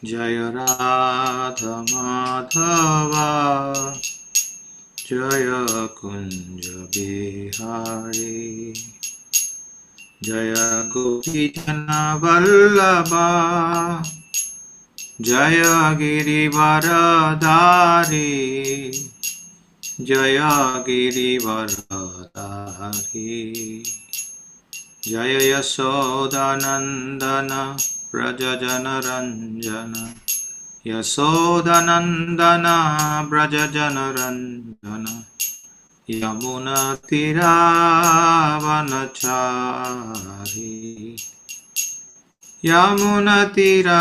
जय राधा माधवा जय कुंज बिहारी जय गोपीजन वल्लभा जय गिरिवरधारी जय गिरिवरधारी जय यशोदानंदन व्रज जनरंजन यशोदानंदन व्रज जनरंजन यमुना तीरावनचारी यमुना तीरावनचारी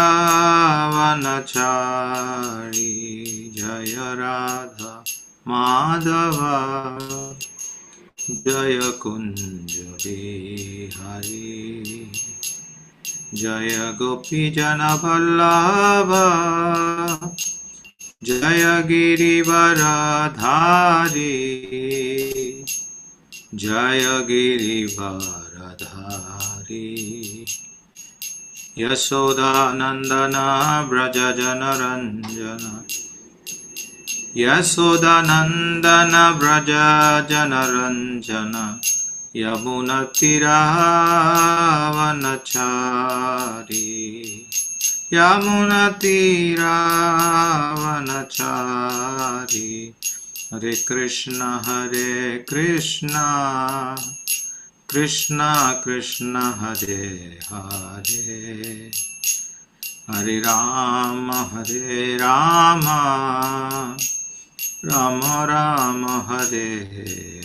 जय राधा माधवा जय कुंज बिहारी जय गोपीजन वल्लभा जय गिरिवरधारी जय गिरिवरधारी यशोदानंदन व्रज जनरंजन यशोदानंदन व्रज जनरंजन यमुना तीरावनचारी यमुना तीरावनचारी हरे कृष्ण कृष्ण कृष्ण हरे हरे हरे राम राम राम हरे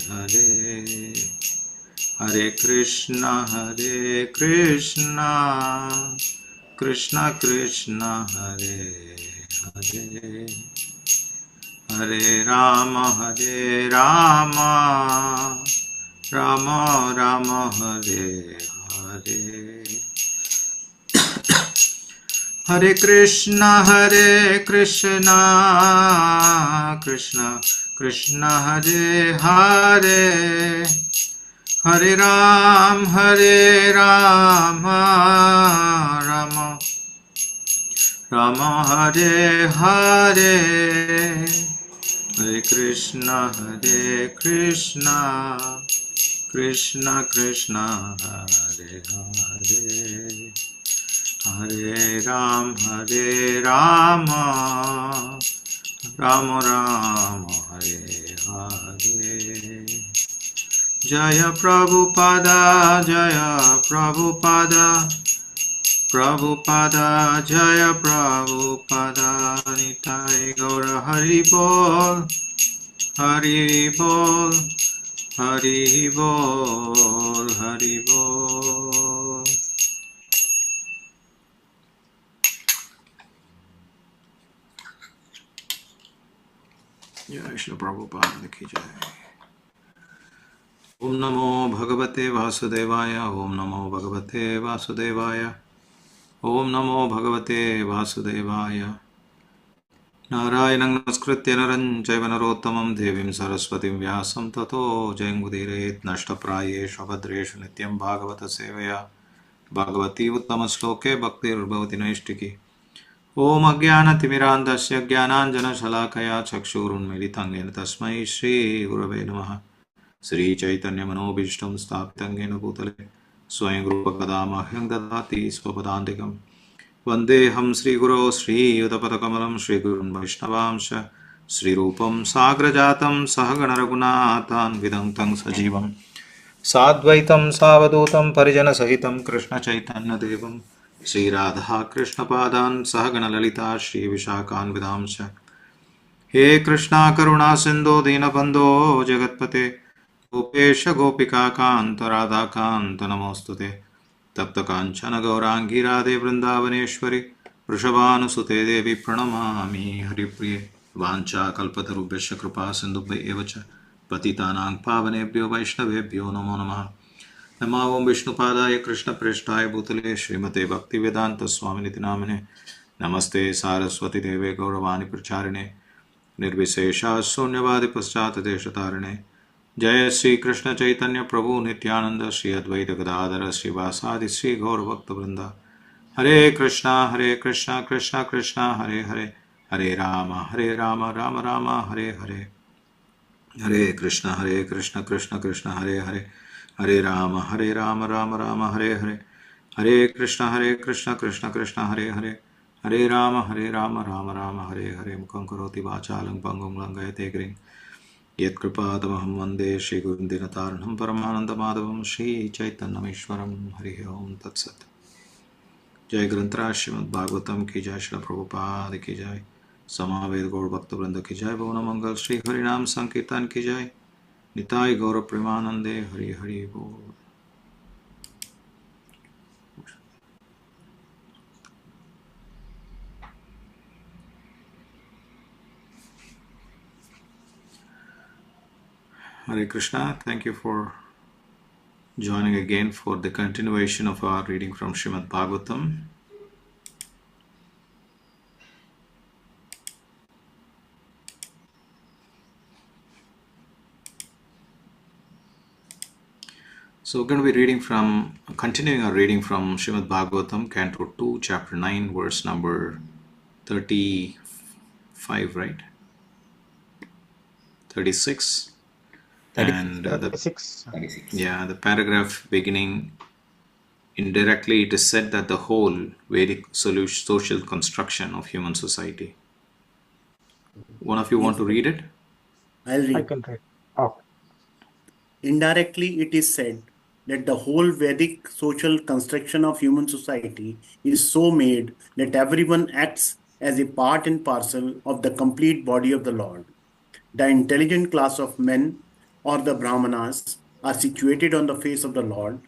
हरे हरे कृष्ण कृष्ण कृष्ण हरे हरे हरे राम राम राम हरे हरे हरे कृष्ण कृष्ण कृष्ण हरे हरे हरे राम राम हरे हरे हरे कृष्ण कृष्ण कृष्ण हरे हरे हरे राम राम हरे हरे जय प्रभुपादा प्रभुपादा जय प्रभुपादा निताय गौर हरि बोल हरि बोल हरि बोल हरि बोल। जय श्री प्रभुपाद की जय। ओम नमो भगवते वासुदेवाय ओम नमो भगवते वासुदेवाय ओम नमो भगवते वासुदेवाय। नारायणं नमस्कृत्य नरं चैव नरोत्तमं देवीं सरस्वतीं व्यासं ततो जयमुदीरयेत् नष्टप्रायेषु भद्रेषु नित्यं भागवत सेवया भगवती उत्तमश्लोके भक्तिर्भवति नैष्टिकी। ओम अज्ञानतिमिरान्धस्य ज्ञानाञ्जनशलाकया चक्षुरुन्मीलितं येन तस्मै श्रीगुरवे नमः। श्रीचैतन्यमनोभीष्टं स्थापितं येन भूतले स्वयं रूपकदा मह्यं ददाति स्वपदान्तिकं। वन्देऽहं श्रीगुरो श्रीयुतपदकमलं श्रीगुरुन् वैष्णवांश श्रीरूपं साग्रजातं सहगणरघुनाथान्वितं तं सजीवं साद्वैतं सावधूतं परिजनसहितं कृष्णचैतन्यदेवं श्रीराधा कृष्णपादान् सहगणललिता श्रीविशाखान्वितांश। हे कृष्णा करुणा सिन्धो दीनबन्धो जगत्पते गोपेश गोपिकान्त राधाकान्त नमोऽस्तुते। तप्त कांचन गौरांगी राधे वृंदावनेश्वरी वृषभानुसुते देवी प्रणमामि हरिप्रिये। वाञ्छाकल्पतरुभ्यश्च कृपा सिन्धुभ्य एव च पतितानां पावनेभ्यो वैष्णवेभ्यो नमो नमः। नमो ओं विष्णुपादाय कृष्णप्रेष्ठाय भूतले श्रीमते भक्तिवेदांत स्वामिनिति नामिने। नमस्ते सारस्वती देवे गौरवाणी प्रचारिणे निर्विशेषा शून्यवादि पश्चात देशतारिणे। जय श्री कृष्ण चैतन्य प्रभु नित्यानंद श्री अद्वैत गदाधर श्रीवासादि श्री गौर भक्त वृंदा। हरे कृष्णा कृष्णा कृष्णा हरे हरे, हरे राम राम राम हरे हरे। हरे कृष्णा कृष्णा कृष्णा हरे हरे, हरे राम राम राम हरे हरे। हरे कृष्णा कृष्णा कृष्णा हरे हरे, हरे राम राम राम हरे हरे। मुखं करोति वाचालं पंगुं लंघयते गिरिं, यत्कृपातमहं वन्दे श्रीगुरुं दीनतारिणं परमानन्दमाधवं श्रीचैतन्यमीश्वरं। हरिः ओं तत्सत्। जय ग्रंथराज श्रीमद् भागवतम की जय, श्रील प्रभुपाद की जय, समावेद गौर भक्त वृंद की जय, भुवन मंगल श्री हरिनाम संकीर्तन की जय, निताय गौर प्रेमानंदे हरि हरि बोल। Hare Krishna, thank you for joining again for the continuation of our reading from Srimad Bhagavatam. So we're going to be continuing our reading from Srimad Bhagavatam, Canto 2, Chapter 9, verse number 35, right? 36. And 36. the paragraph beginning, indirectly it is said that the whole Vedic social construction of human society. One of you want to read it? I'll I read. can read. Okay. Indirectly, it is said that the whole Vedic social construction of human society is so made that everyone acts as a part and parcel of the complete body of the Lord. The intelligent class of men, or the Brahmanas, are situated on the face of the Lord.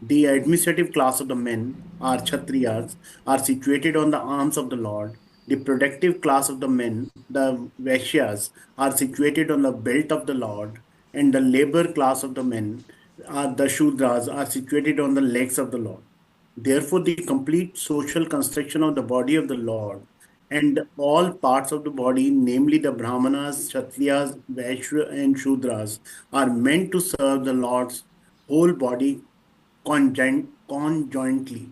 The administrative class of the men, or Kshatriyas, are situated on the arms of the Lord. The productive class of the men, the Vaishyas, are situated on the belt of the Lord. And the labor class of the men, the Shudras, are situated on the legs of the Lord. Therefore, the complete social construction of the body of the Lord and all parts of the body, namely the Brahmanas, Kshatriyas, Vaishya, and Shudras, are meant to serve the Lord's whole body conjointly.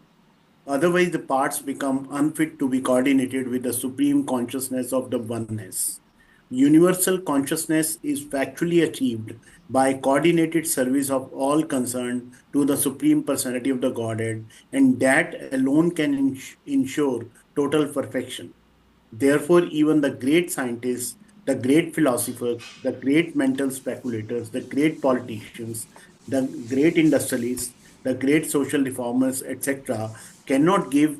Otherwise, the parts become unfit to be coordinated with the supreme consciousness of the oneness. Universal consciousness is factually achieved by coordinated service of all concerned to the Supreme Personality of the Godhead, and that alone can ensure total perfection. Therefore, even the great scientists, the great philosophers, the great mental speculators, the great politicians, the great industrialists, the great social reformers, etc., cannot give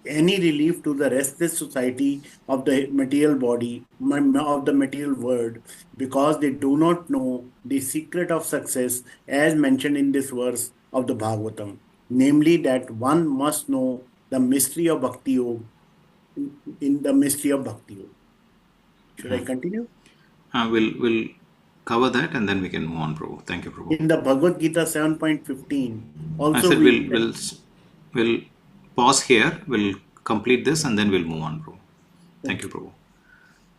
any relief to the restless society of the material body, of the material world, because they do not know the secret of success as mentioned in this verse of the Bhagavatam, namely that one must know the mystery of Bhakti Yoga, in the mystery of Bhakti Yoga. Should I continue? We'll cover that and then we can move on, Prabhu. Thank you, Prabhu. In the Bhagavad Gita 7.15, I also said we we'll pause here, we'll complete this and then we'll move on, Prabhu. Thank you, Prabhu.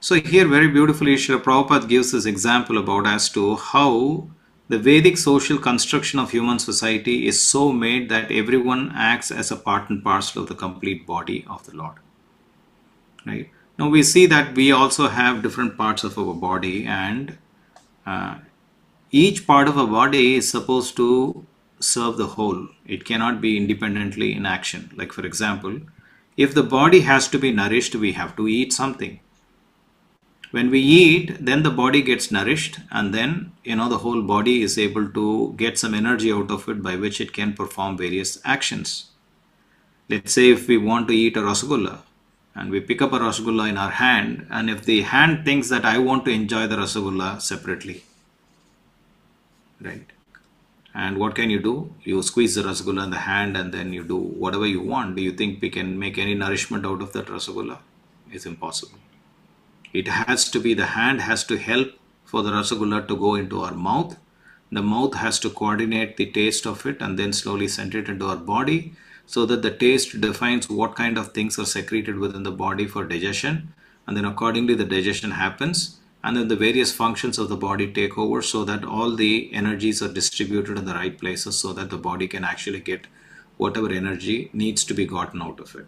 So here very beautifully Srila Prabhupada gives this example about as to how the Vedic social construction of human society is so made that everyone acts as a part and parcel of the complete body of the Lord. Right? Now we see that we also have different parts of our body, and each part of a body is supposed to serve the whole. It cannot be independently in action. Like for example, if the body has to be nourished, we have to eat something. When we eat, then the body gets nourished, and then the whole body is able to get some energy out of it by which it can perform various actions. Let's say if we want to eat a rasgulla and we pick up a rasgulla in our hand, and if the hand thinks that I want to enjoy the rasgulla separately, right? And what can you do? You squeeze the rasgulla in the hand and then you do whatever you want. Do you think we can make any nourishment out of that rasgulla? It's impossible. It has to be, the hand has to help for the rasgulla to go into our mouth. The mouth has to coordinate the taste of it and then slowly send it into our body, so that the taste defines what kind of things are secreted within the body for digestion. And then accordingly the digestion happens. and then the various functions of the body take over so that all the energies are distributed in the right places so that the body can actually get whatever energy needs to be gotten out of it.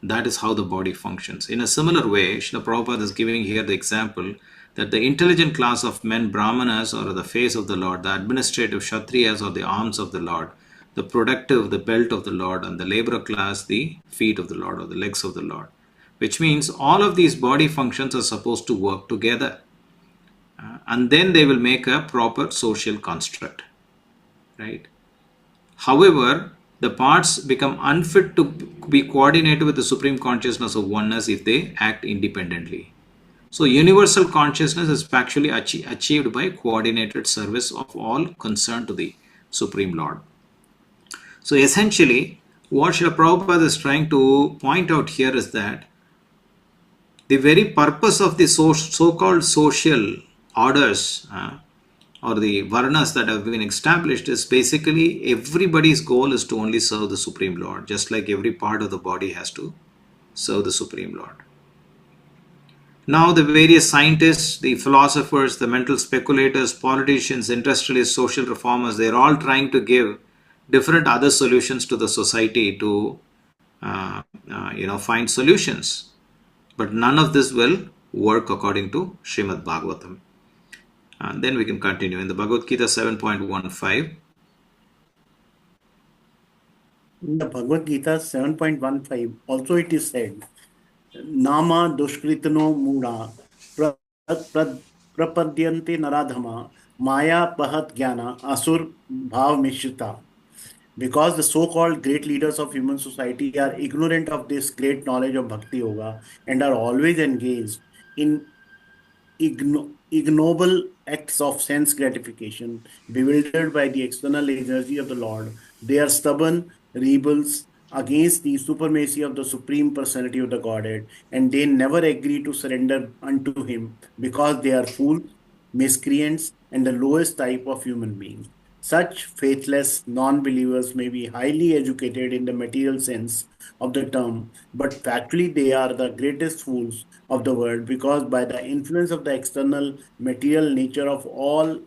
That is how the body functions. In a similar way, Srila Prabhupada is giving here the example that the intelligent class of men, Brahmanas, are the face of the Lord, the administrative Kshatriyas are the arms of the Lord, the productive, the belt of the Lord, and the laborer class, the feet of the Lord or the legs of the Lord. Which means all of these body functions are supposed to work together. And then they will make a proper social construct. Right? However, the parts become unfit to be coordinated with the supreme consciousness of oneness if they act independently. So, universal consciousness is actually achieved by coordinated service of all concerned to the Supreme Lord. So, essentially, what Srila Prabhupada is trying to point out here is that the very purpose of the so-called social orders or the varnas that have been established is basically everybody's goal is to only serve the Supreme Lord, just like every part of the body has to serve the Supreme Lord. Now the various scientists, the philosophers, the mental speculators, politicians, industrialists, social reformers, they're all trying to give different other solutions to the society to find solutions. But none of this will work according to Srimad Bhagavatam. And then we can continue in the Bhagavad Gita 7.15. In the Bhagavad Gita 7.15, also it is said, Nama dushkritano muda prapadyante naradhama maya pahat jnana asur bhav mishrita. Because the so-called great leaders of human society are ignorant of this great knowledge of Bhakti Yoga and are always engaged in ignoble acts of sense gratification, bewildered by the external energy of the Lord. They are stubborn rebels against the supremacy of the Supreme Personality of the Godhead, and they never agree to surrender unto Him because they are fools, miscreants, and the lowest type of human beings. Such faithless non believers may be highly educated in the material sense of the term, but factually they are the greatest fools of the world because by the influence of the external material nature of all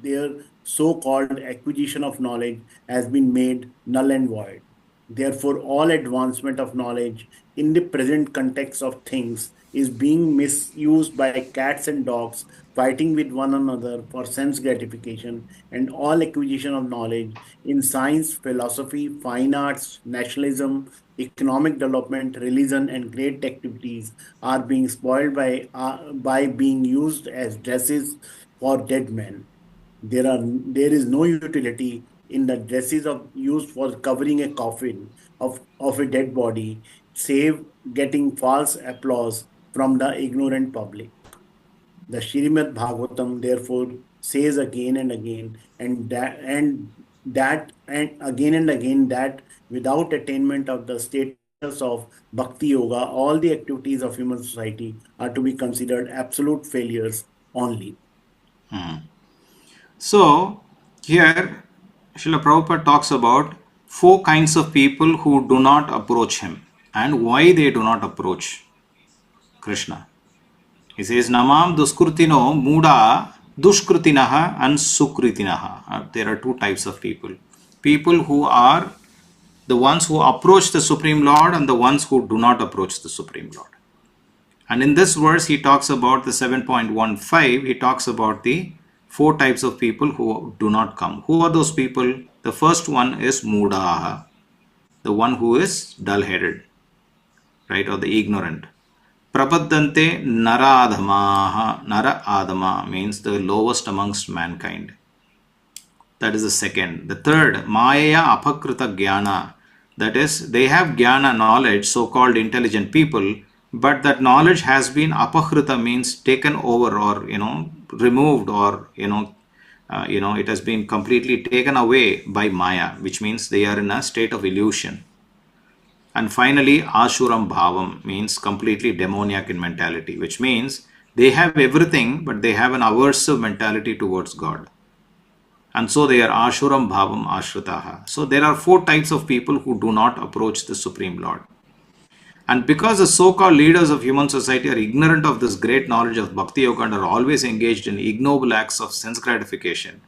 their so-called acquisition of knowledge has been made null and void. Therefore, all advancement of knowledge in the present context of things is being misused by cats and dogs fighting with one another for sense gratification, and all acquisition of knowledge in science, philosophy, fine arts, nationalism, economic development, religion, and great activities are being spoiled by being used as dresses for dead men. There is no utility in the dresses of used for covering a coffin of a dead body, save getting false applause from the ignorant public. The Srimad Bhagavatam therefore says again and again, and again and again that without attainment of the status of Bhakti Yoga, all the activities of human society are to be considered absolute failures only. So, here Srila Prabhupada talks about 4 kinds of people who do not approach him and why they do not approach Krishna. He says, Namam duskrutino muda dushkrutinaha and sukrutinaha. There are 2 types of people. People who are the ones who approach the Supreme Lord and the ones who do not approach the Supreme Lord. And in this verse, he talks about the 7.15, he talks about the 4 types of people who do not come. Who are those people? The first one is Mudaha, the one who is dull-headed, right, or the ignorant. Prapaddante Naradhamaha. Nara Adama means the lowest amongst mankind. That is the second. The third, Maya Apakruta Jnana. That is, they have Jnana knowledge, so-called intelligent people, but that knowledge has been Apakruta means taken over or, removed or, it has been completely taken away by Maya, which means they are in a state of illusion. And finally, Ashuram Bhavam means completely demoniac in mentality, which means they have everything, but they have an aversive mentality towards God. And so they are Ashuram Bhavam Ashritaha. So there are 4 types of people who do not approach the Supreme Lord. And because the so-called leaders of human society are ignorant of this great knowledge of Bhakti Yoga and are always engaged in ignoble acts of sense gratification,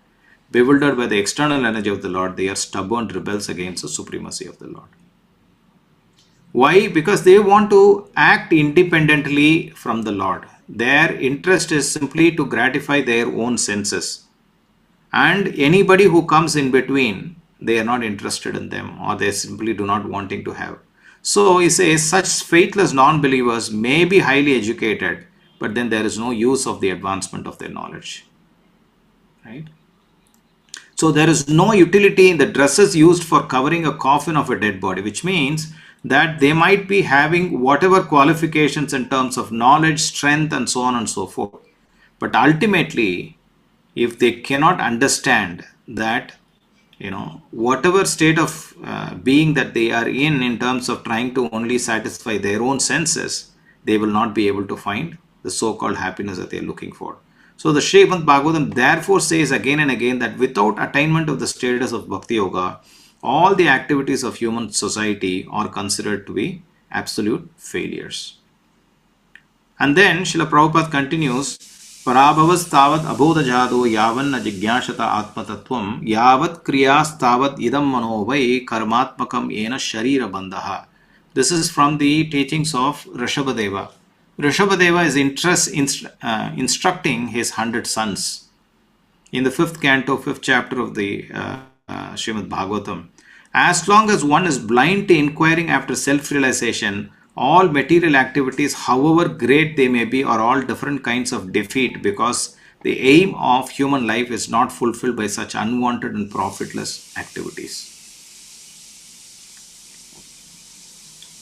bewildered by the external energy of the Lord, they are stubborn rebels against the supremacy of the Lord. Why? Because they want to act independently from the Lord. Their interest is simply to gratify their own senses. And anybody who comes in between, they are not interested in them, or they simply do not wanting to have. So he says such faithless non-believers may be highly educated, but then there is no use of the advancement of their knowledge. Right? So there is no utility in the dresses used for covering a coffin of a dead body, which means that they might be having whatever qualifications in terms of knowledge, strength, and so on and so forth. But ultimately, if they cannot understand that, whatever state of being that they are in terms of trying to only satisfy their own senses, they will not be able to find the so-called happiness that they are looking for. So the Srimad Bhagavatam therefore says again and again that without attainment of the status of Bhakti Yoga, all the activities of human society are considered to be absolute failures. And then Srila Prabhupada continues, Parabhavastavat abodhajado yavan jigyashata atmatattvam yavat kriyastavat idam manovai karmatmakam ena sharira bandhaha. This is from the teachings of Rishabhadeva. Rishabhadeva is instructing his 100 sons in the 5th canto, 5th chapter of the Srimad Bhagavatam. As long as one is blind to inquiring after self-realization, all material activities, however great they may be, are all different kinds of defeat, because the aim of human life is not fulfilled by such unwanted and profitless activities.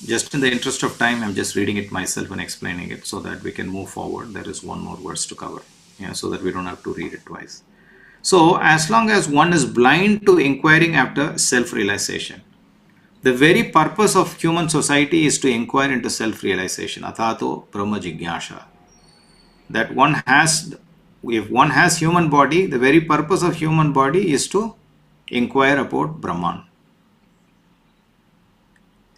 Just in the interest of time, I'm just reading it myself and explaining it so that we can move forward. There is one more verse to cover, so that we don't have to read it twice. So, as long as one is blind to inquiring after self-realization, the very purpose of human society is to inquire into self-realization. Atato Brahma Jigyasha. That if one has human body, the very purpose of human body is to inquire about Brahman.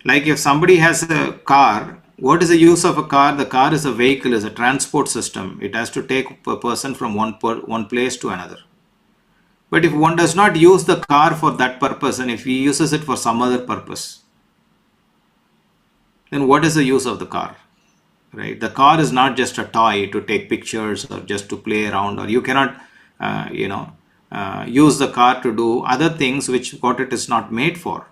Like if somebody has a car, what is the use of a car? The car is a vehicle, is a transport system. It has to take a person from one place to another. But if one does not use the car for that purpose, and if he uses it for some other purpose, then what is the use of the car? Right? The car is not just a toy to take pictures or just to play around, or you cannot, use the car to do other things which what it is not made for.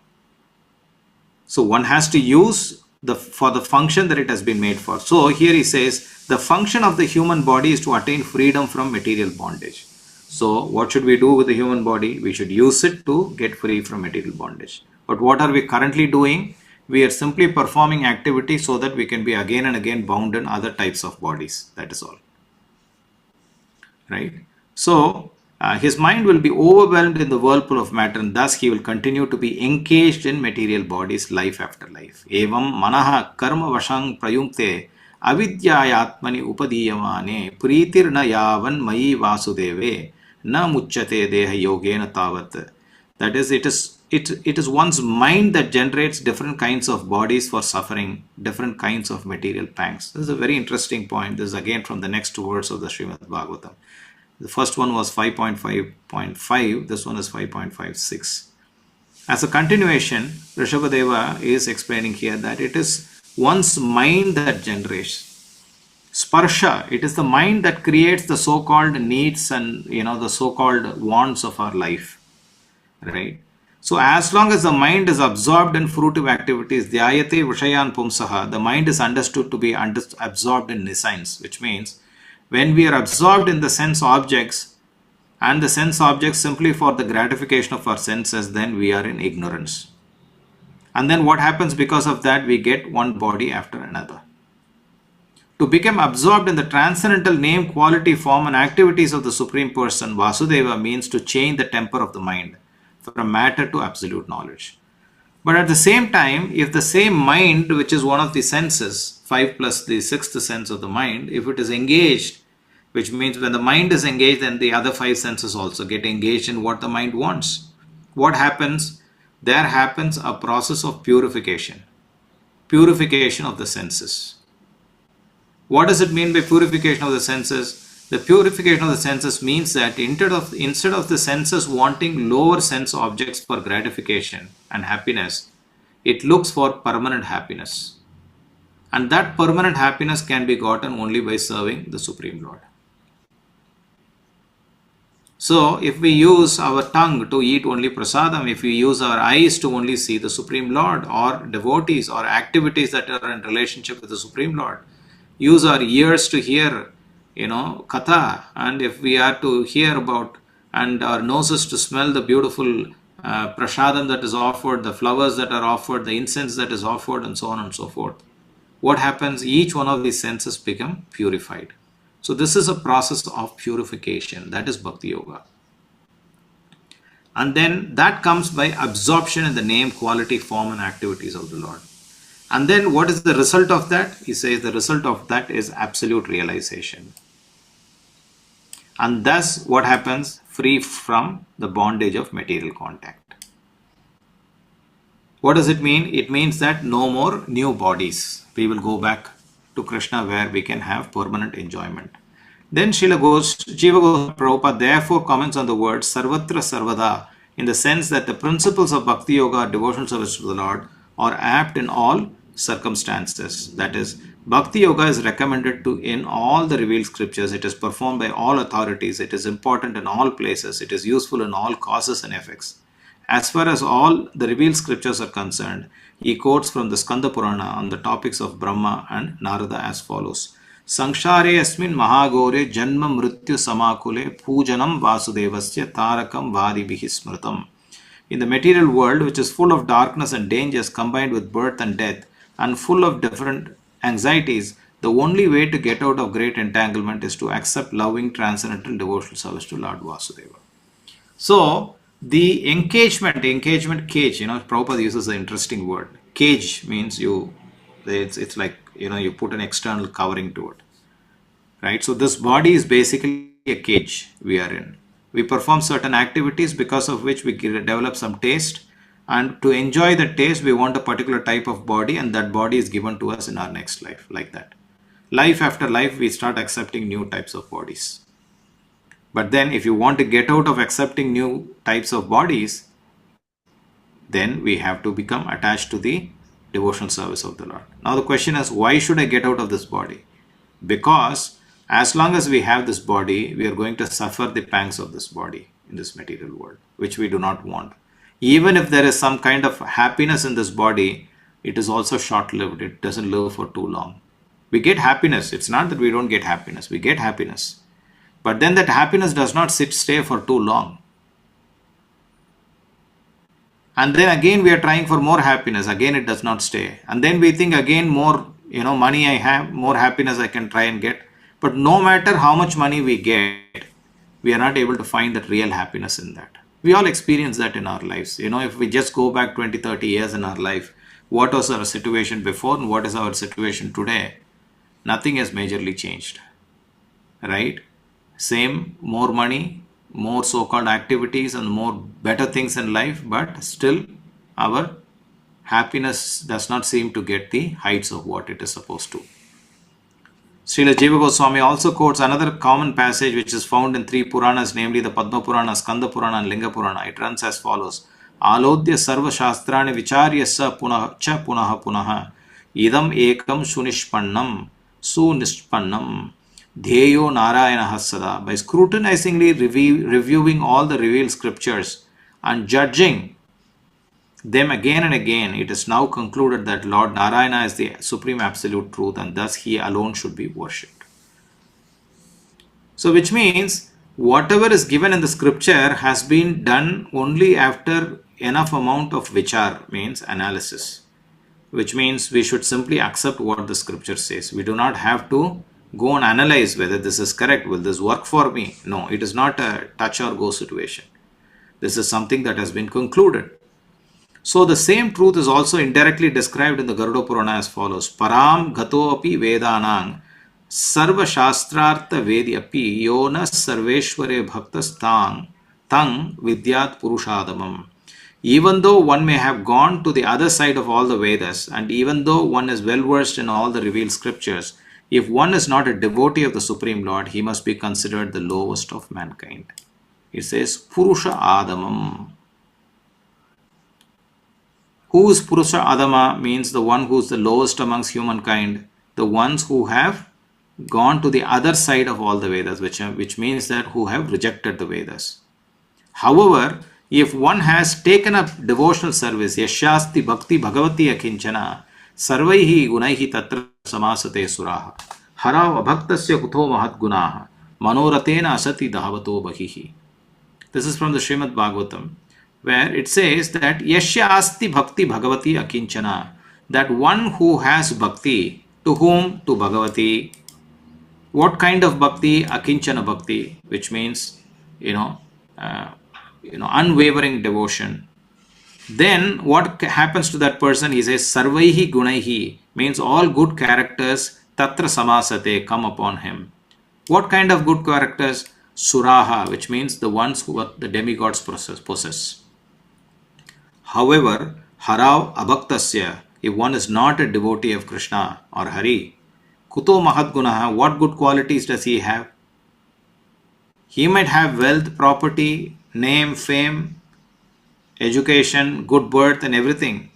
So one has to use for the function that it has been made for. So here he says the function of the human body is to attain freedom from material bondage. So what should we do with the human body? We should use it to get free from material bondage. But what are we currently doing? We are simply performing activities so that we can be again and again bound in other types of bodies. That is all. Right? So his mind will be overwhelmed in the whirlpool of matter, and thus he will continue to be engaged in material bodies life after life. Evam manaha karma vashang prayunkte avidyayatmani upadiyamane pritirna yavan mayi vasudeve na muchyate deha yogena tavat. That is, it is one's mind that generates different kinds of bodies for suffering, different kinds of material pangs. This is a very interesting point. This is again from the next two words of the Srimad Bhagavatam. The first one was 5.5.5, this one is 5.56. As a continuation, Rishabhadeva is explaining here that it is one's mind that generates. Sparsha, it is the mind that creates the so-called needs and the so-called wants of our life. Right? So as long as the mind is absorbed in fruitive activities, dhyayate vishayan pumsaha, the mind is understood to be absorbed in nescience, which means when we are absorbed in the sense objects and the sense objects simply for the gratification of our senses, then we are in ignorance. And then what happens because of that? We get one body after another. To become absorbed in the transcendental name, quality, form and activities of the Supreme Person, Vasudeva, means to change the temper of the mind from matter to absolute knowledge. But at the same time, if the same mind, which is one of the senses, 5 plus the sixth sense of the mind, if it is engaged, which means when the mind is engaged, then the other 5 senses also get engaged in what the mind wants. What happens? There happens a process of purification. purification of the senses. What does it mean by purification of the senses? The purification of the senses means that instead of the senses wanting lower sense objects for gratification and happiness, it looks for permanent happiness. And that permanent happiness can be gotten only by serving the Supreme Lord. So, if we use our tongue to eat only prasadam, if we use our eyes to only see the Supreme Lord or devotees or activities that are in relationship with the Supreme Lord, use our ears to hear, katha, and if we are to hear about, and our noses to smell the beautiful prasadam that is offered, the flowers that are offered, the incense that is offered, and so on and so forth. What happens? Each one of these senses become purified. So this is a process of purification. That is Bhakti Yoga. And then that comes by absorption in the name, quality, form and activities of the Lord. And then what is the result of that? He says the result of that is absolute realization. And thus what happens? Free from the bondage of material contact. What does it mean? It means that no more new bodies. We will go back to Krishna where we can have permanent enjoyment. Then Jiva Goswami Prabhupada therefore comments on the word Sarvatra Sarvada in the sense that the principles of Bhakti Yoga, devotional service to the Lord, are apt in all circumstances. That is, Bhakti Yoga is recommended to in all the revealed scriptures. It is performed by all authorities. It is important in all places. It is useful in all causes and effects. As far as all the revealed scriptures are concerned, he quotes from the Skanda Purana on the topics of Brahma and Narada as follows. Sankshare asmin mahagore janma mrityu samakule pujanam vasudevasya tarakam vadibihi smritam. In the material world, which is full of darkness and dangers combined with birth and death and full of different anxieties, the only way to get out of great entanglement is to accept loving transcendental devotional service to Lord Vasudeva. So, the engagement cage, Prabhupada uses an interesting word. Cage means it's like, you put an external covering to it. Right? So this body is basically a cage we are in. We perform certain activities because of which we develop some taste. And to enjoy the taste, we want a particular type of body, and that body is given to us in our next life, like that. Life after life, we start accepting new types of bodies. But then if you want to get out of accepting new types of bodies, then we have to become attached to the devotional service of the Lord. Now the question is, why should I get out of this body? Because as long as we have this body, we are going to suffer the pangs of this body in this material world, which we do not want. Even if there is some kind of happiness in this body, it is also short-lived. It doesn't live for too long. We get happiness. It's not that we don't get happiness. We get happiness. But then that happiness does not stay for too long. And then again we are trying for more happiness. Again it does not stay. And then we think again more, money I have, more happiness I can try and get. But no matter how much money we get, we are not able to find that real happiness in that. We all experience that in our lives. If we just go back 20, 30 years in our life, what was our situation before and what is our situation today? Nothing has majorly changed. Right? Same, more money, more so-called activities and more better things in life, but still our happiness does not seem to get the heights of what it is supposed to. Srila Jiva Goswami also quotes another common passage which is found in three Puranas, namely the Padma Purana, Skanda Purana and Linga Purana. It runs as follows. Alodhya sarva shastrani vicharya sa punaha cha punaha punaha idam ekam sunishpannam Dheyo Narayana Hasada. By scrutinizingly reviewing all the revealed scriptures and judging them again and again, it is now concluded that Lord Narayana is the supreme absolute truth and thus he alone should be worshipped. So which means whatever is given in the scripture has been done only after enough amount of vichar, means analysis. Which means we should simply accept what the scripture says. We do not have to go and analyze whether this is correct. Will this work for me? No, it is not a touch or go situation. This is something that has been concluded. So the same truth is also indirectly described in the Garuda Purana as follows. Param gato api vedanang sarva shastrartha vedyapi yona sarveshware bhaktas tang vidyat purushadamam. Even though one may have gone to the other side of all the Vedas, and even though one is well versed in all the revealed scriptures, if one is not a devotee of the Supreme Lord, he must be considered the lowest of mankind. It says, Purusha Adamam. Who is Purusha Adama means the one who is the lowest amongst humankind, the ones who have gone to the other side of all the Vedas, which means that who have rejected the Vedas. However, if one has taken up devotional service, yashasti bhakti bhagavati akinchana, sarvaihi gunaihi tatra samasate suraha, harav abhaktasya kuto mahat gunaha, manoratena asati dhavato bahihi. This is from the Srimad Bhagavatam, where it says that yashya asti bhakti bhagavati akinchana, that one who has bhakti, to whom? To Bhagavati. What kind of bhakti? Akinchana bhakti, which means, unwavering devotion. Then what happens to that person? He says, Sarvaihi gunaihi, means all good characters, tatra samasate, come upon him. What kind of good characters? Suraha, which means the ones who the demigods possess. However, harav abhaktasya, if one is not a devotee of Krishna or Hari, kuto mahat gunaha, what good qualities does he have? He might have wealth, property, name, fame, education, good birth and everything.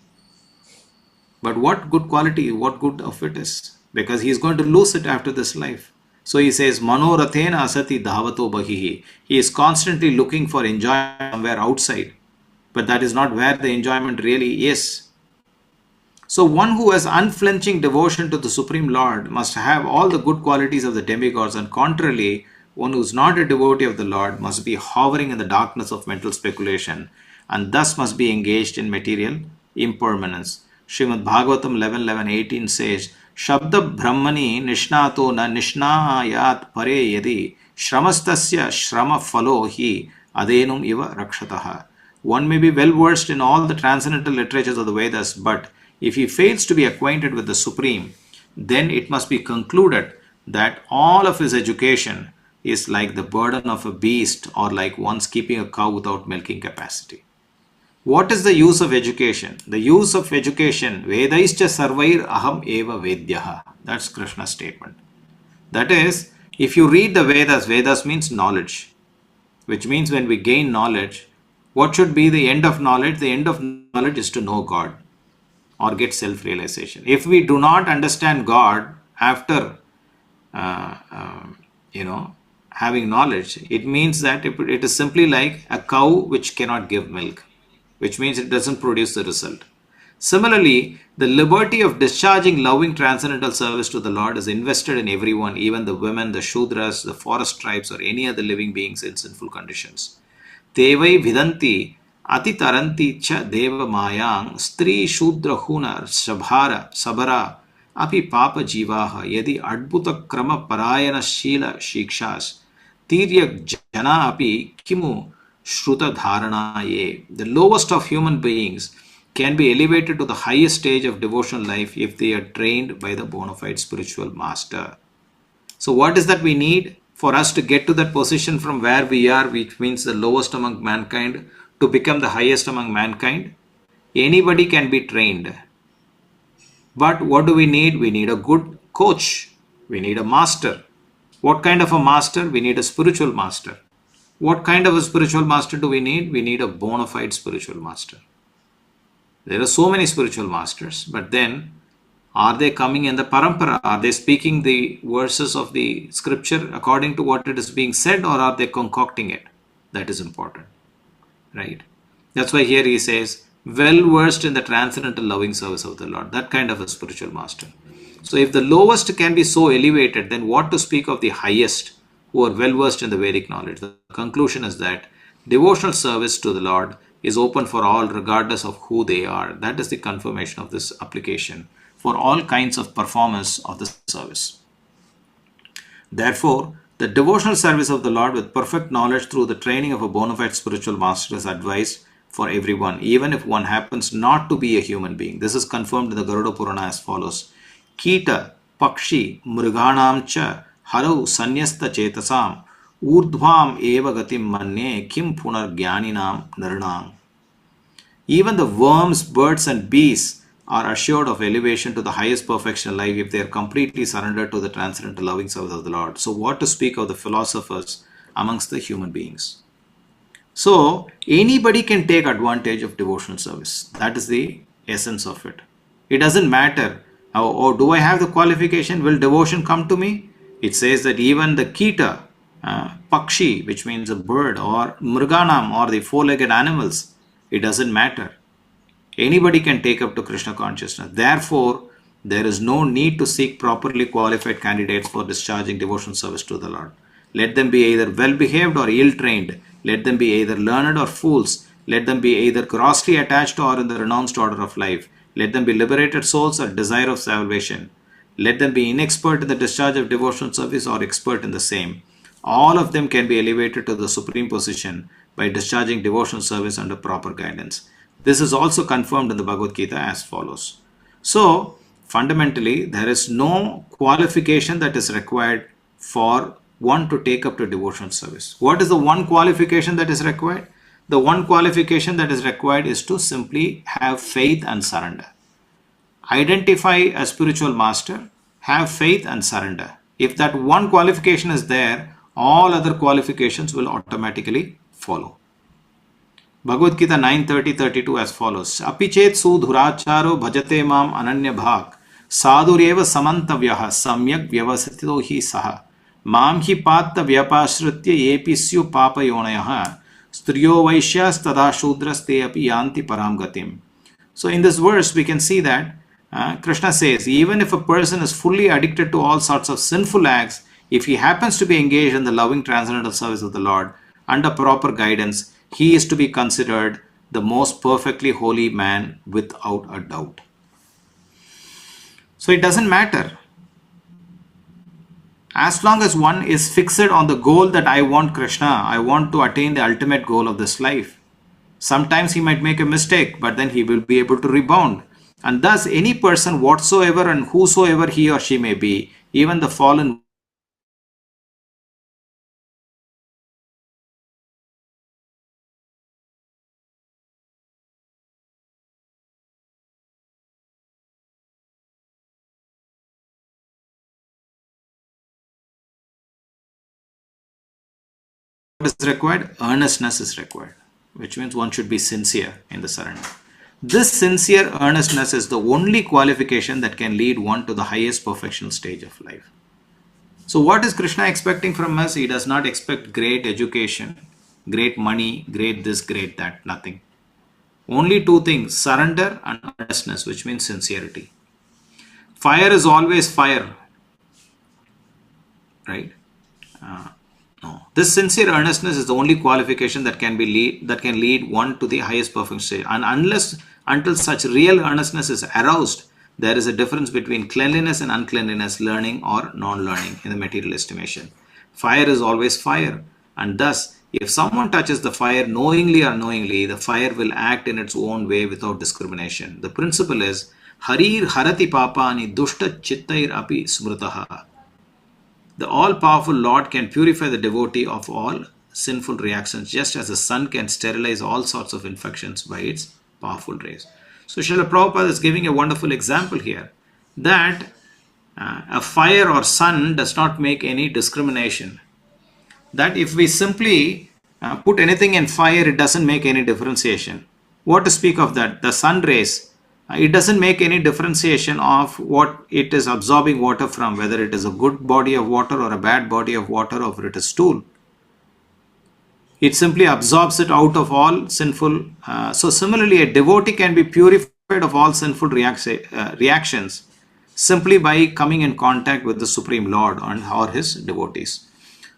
But what good quality, what good of it is? Because he is going to lose it after this life. So he says, Manorathena asati dhavato bahihi. He is constantly looking for enjoyment somewhere outside. But that is not where the enjoyment really is. So one who has unflinching devotion to the Supreme Lord must have all the good qualities of the demigods, and contrarily, one who is not a devotee of the Lord must be hovering in the darkness of mental speculation and thus must be engaged in material impermanence. Srimad Bhagavatam 11:18 says, Shabda Brahmani Nishnato na Nishnayat Pare Yadi Shramastasya Shrama Falo Hi Adenum Iva Rakshataha. One may be well versed in all the transcendental literatures of the Vedas, but if he fails to be acquainted with the Supreme, then it must be concluded that all of his education is like the burden of a beast or like one's keeping a cow without milking capacity. What is the use of education? The use of education, Vedaischa sarvair aham eva vedyaha. That's Krishna's statement. That is, if you read the Vedas, Vedas means knowledge, which means when we gain knowledge, what should be the end of knowledge? The end of knowledge is to know God or get self-realization. If we do not understand God after, having knowledge, it means that it is simply like a cow which cannot give milk, which means it doesn't produce the result. Similarly, the liberty of discharging loving transcendental service to the Lord is invested in everyone, even the women, the Shudras, the forest tribes, or any other living beings in sinful conditions. Tevai vidanti ati taranti cha deva mayang stri shudra hunar sabara api papa jivaha yadi adbhuta krama parayana shila shikshas tiryak jana api kimu shruta dharana ye. The lowest of human beings can be elevated to the highest stage of devotional life if they are trained by the bona fide spiritual master. So what is that we need for us to get to that position from where we are, which means the lowest among mankind, to become the highest among mankind? Anybody can be trained. But what do we need? We need a good coach. We need a master. What kind of a master? We need a spiritual master. What kind of a spiritual master do we need? We need a bona fide spiritual master. There are so many spiritual masters, but then are they coming in the parampara? Are they speaking the verses of the scripture according to what it is being said, or are they concocting it? That is important, right? That's why here he says, well versed in the transcendental loving service of the Lord, that kind of a spiritual master. So if the lowest can be so elevated, then what to speak of the highest who are well versed in the Vedic knowledge? The conclusion is that devotional service to the Lord is open for all regardless of who they are. That is the confirmation of this application for all kinds of performance of the service. Therefore, the devotional service of the Lord with perfect knowledge through the training of a bona fide spiritual master is advised for everyone, even if one happens not to be a human being. This is confirmed in the Garuda Purana as follows. Kita, Pakshi, Mriganam cha, Harau Sanyasta Chetasam, Urdhvam eva gatim manye kim punar jnaninam nirnam. Even the worms, birds, and bees are assured of elevation to the highest perfection of life if they are completely surrendered to the transcendental loving service of the Lord. So, what to speak of the philosophers amongst the human beings? So, anybody can take advantage of devotional service. That is the essence of it. It doesn't matter, oh, do I have the qualification? Will devotion come to me? It says that even the kita, pakshi, which means a bird, or murganam, or the four-legged animals, it doesn't matter. Anybody can take up to Krishna consciousness. Therefore, there is no need to seek properly qualified candidates for discharging devotional service to the Lord. Let them be either well behaved or ill trained. Let them be either learned or fools. Let them be either grossly attached or in the renounced order of life. Let them be liberated souls or desire of salvation. Let them be inexpert in the discharge of devotional service or expert in the same. All of them can be elevated to the supreme position by discharging devotional service under proper guidance. This is also confirmed in the Bhagavad Gita as follows. So, fundamentally, there is no qualification that is required for one to take up to devotional service. What is the one qualification that is required? The one qualification that is required is to simply have faith and surrender. Identify a spiritual master, have faith and surrender. If that one qualification is there, all other qualifications will automatically follow. Bhagavad Gita 9:30-32 as follows. Apichet sudhuracharo bhajate mam ananya bhak sadhureva samantavyaha samyak vyavasitito hi saha mam hi patta vyapashritya episyu papayonayaha striyo vaishyas tada shudras te api yanti param gatim. So in this verse we can see that Krishna says even if a person is fully addicted to all sorts of sinful acts, if he happens to be engaged in the loving transcendental service of the Lord under proper guidance, he is to be considered the most perfectly holy man without a doubt. So it doesn't matter. As long as one is fixed on the goal that I want Krishna, I want to attain the ultimate goal of this life. Sometimes he might make a mistake, but then he will be able to rebound. And thus, any person whatsoever and whosoever he or she may be, even the fallen is required, earnestness is required, which means one should be sincere in the surrender. This sincere earnestness is the only qualification that can lead one to the highest perfectional stage of life. So what is Krishna expecting from us? He does not expect great education, great money, great this, great that, nothing. Only two things, surrender and earnestness, which means sincerity. Fire is always fire, right? No. This sincere earnestness is the only qualification that can lead one to the highest perfect state. And until such real earnestness is aroused, there is a difference between cleanliness and uncleanliness, learning or non-learning in the material estimation. Fire is always fire, and thus, if someone touches the fire knowingly or unknowingly, the fire will act in its own way without discrimination. The principle is Harir harati papani dushta chittair api smrutaha. The all-powerful Lord can purify the devotee of all sinful reactions, just as the sun can sterilize all sorts of infections by its powerful rays. So Srila Prabhupada is giving a wonderful example here that a fire or sun does not make any discrimination. That if we simply put anything in fire, it doesn't make any differentiation. What to speak of that? The sun rays, it doesn't make any differentiation of what it is absorbing water from, whether it is a good body of water or a bad body of water, or it is stool. It simply absorbs it out of all sinful. So similarly, a devotee can be purified of all sinful reactions simply by coming in contact with the Supreme Lord or his devotees.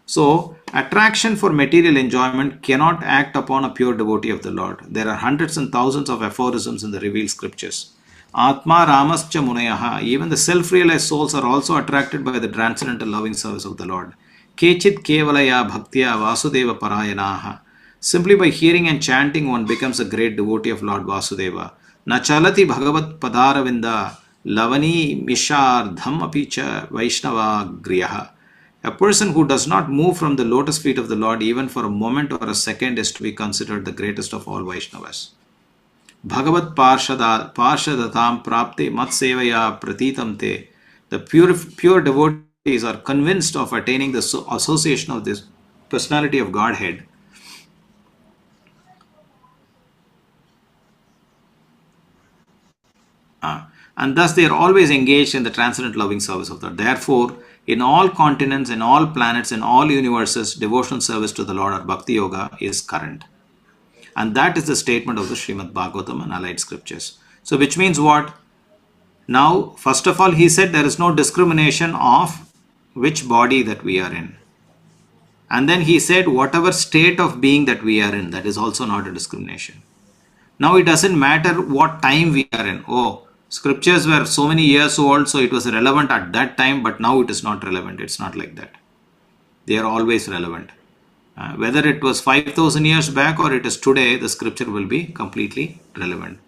So, attraction for material enjoyment cannot act upon a pure devotee of the Lord. There are hundreds and thousands of aphorisms in the revealed scriptures. Atma Ramascha Munayaha, even the self-realized souls are also attracted by the transcendental loving service of the Lord. Kechit Kevalaya Bhaktya Vasudeva Parayanaha. Simply by hearing and chanting, one becomes a great devotee of Lord Vasudeva. Nachalati Bhagavat Padaravinda Lavani Mishardham Apicha Vaishnava Griyaha. A person who does not move from the lotus feet of the Lord even for a moment or a second is to be considered the greatest of all Vaishnavas. Bhagavat Parshadatam Prapte Mat Sevaya Pratitam Te. The pure devotees are convinced of attaining the association of this personality of Godhead. And thus they are always engaged in the transcendent loving service of God. Therefore, in all continents, in all planets, in all universes, devotional service to the Lord or Bhakti Yoga is current. And that is the statement of the Srimad Bhagavatam and allied scriptures. So, which means what? Now, first of all, he said there is no discrimination of which body that we are in. And then he said whatever state of being that we are in, that is also not a discrimination. Now, it doesn't matter what time we are in. Oh, scriptures were so many years old, so it was relevant at that time, but now it is not relevant. It's not like that. They are always relevant. Whether it was 5,000 years back or it is today, the scripture will be completely relevant.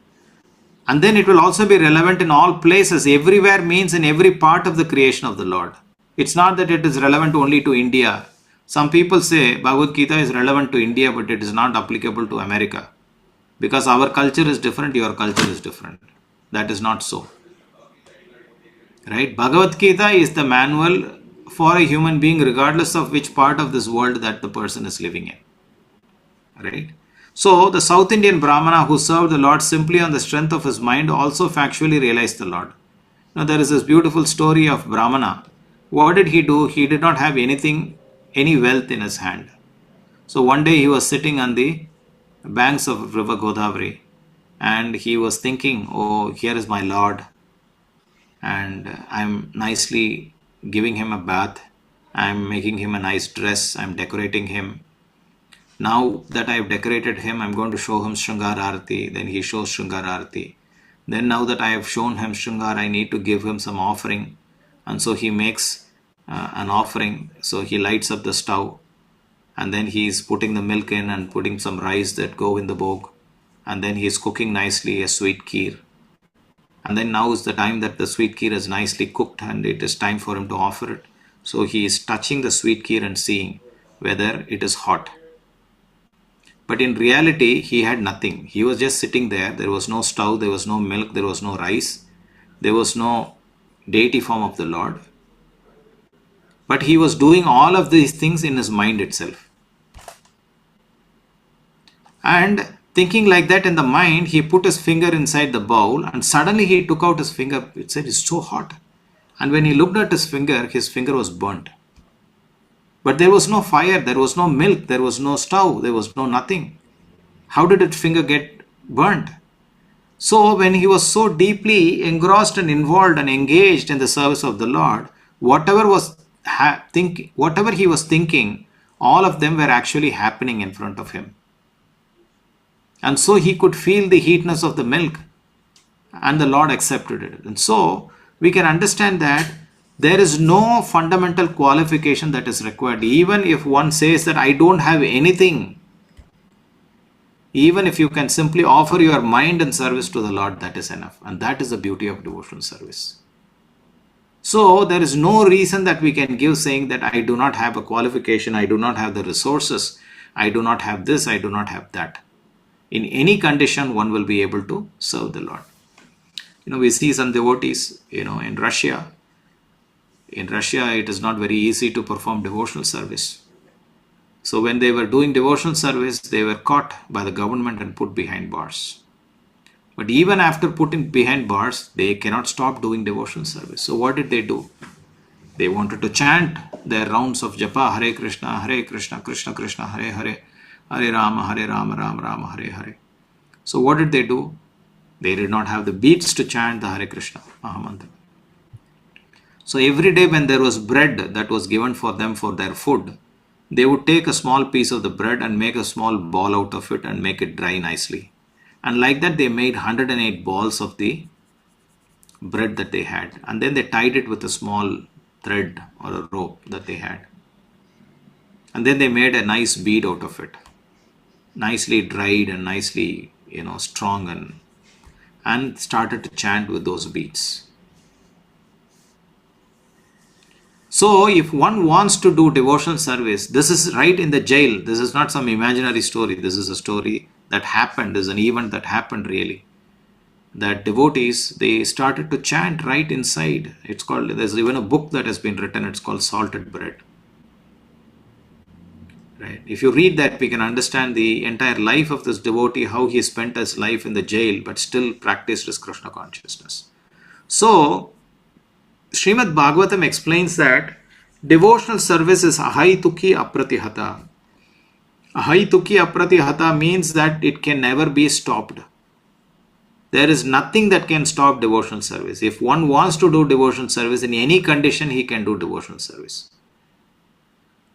And then it will also be relevant in all places. Everywhere means in every part of the creation of the Lord. It's not that it is relevant only to India. Some people say Bhagavad Gita is relevant to India, but it is not applicable to America. Because our culture is different, your culture is different. That is not so. Right? Bhagavad Gita is the manual for a human being regardless of which part of this world that the person is living in. Right? So the South Indian Brahmana who served the Lord simply on the strength of his mind also factually realized the Lord. Now there is this beautiful story of Brahmana. What did he do? He did not have anything, any wealth in his hand. So one day he was sitting on the banks of river Godavari and he was thinking, oh, here is my Lord and I'm nicely giving him a bath, I'm making him a nice dress, I'm decorating him. Now that I have decorated him, I'm going to show him Shringar Arati. Then he shows Shringar Arati. Then now that I have shown him Shringar, I need to give him some offering. And so he makes an offering. So he lights up the stove. And then he is putting the milk in and putting some rice that go in the bhog. And then he is cooking nicely a sweet kheer. And then now is the time that the sweet kheer is nicely cooked and it is time for him to offer it. So he is touching the sweet kheer and seeing whether it is hot. But in reality, he had nothing. He was just sitting there. There was no stove, there was no milk, there was no rice. There was no deity form of the Lord. But he was doing all of these things in his mind itself. And thinking like that in the mind, he put his finger inside the bowl and suddenly he took out his finger. It said, it's so hot. And when he looked at his finger was burnt. But there was no fire, there was no milk, there was no stove, there was no nothing. How did his finger get burnt? So when he was so deeply engrossed and involved and engaged in the service of the Lord, whatever he was thinking, all of them were actually happening in front of him. And so he could feel the heatness of the milk and the Lord accepted it. And so we can understand that there is no fundamental qualification that is required. Even if one says that I don't have anything, even if you can simply offer your mind in service to the Lord, that is enough. And that is the beauty of devotional service. So there is no reason that we can give saying that I do not have a qualification, I do not have the resources, I do not have this, I do not have that. In any condition, one will be able to serve the Lord. We see some devotees, in Russia. In Russia, it is not very easy to perform devotional service. So when they were doing devotional service, they were caught by the government and put behind bars. But even after putting behind bars, they cannot stop doing devotional service. So what did they do? They wanted to chant their rounds of japa, Hare Krishna, Krishna Krishna, Hare Hare, Hare Rama, Rama Rama, Hare Hare. So what did they do? They did not have the beats to chant the Hare Krishna Mahamantra. So every day when there was bread that was given for them for their food, they would take a small piece of the bread and make a small ball out of it and make it dry nicely. And like that they made 108 balls of the bread that they had. And then they tied it with a small thread or a rope that they had. And then they made a nice bead out of it. Nicely dried and nicely, strong and started to chant with those beads. So if one wants to do devotional service, this is right in the jail. This is not some imaginary story. This is a story that happened. This is an event that happened really. that devotees, they started to chant right inside. It's called, there's even a book that has been written, it's called Salted Bread. Right? If you read that, we can understand the entire life of this devotee, how he spent his life in the jail, but still practiced his Krishna consciousness. So, Srimad Bhagavatam explains that devotional service is ahaituki apratihata. Ahaituki apratihata means that it can never be stopped. There is nothing that can stop devotional service. If one wants to do devotional service in any condition, he can do devotional service.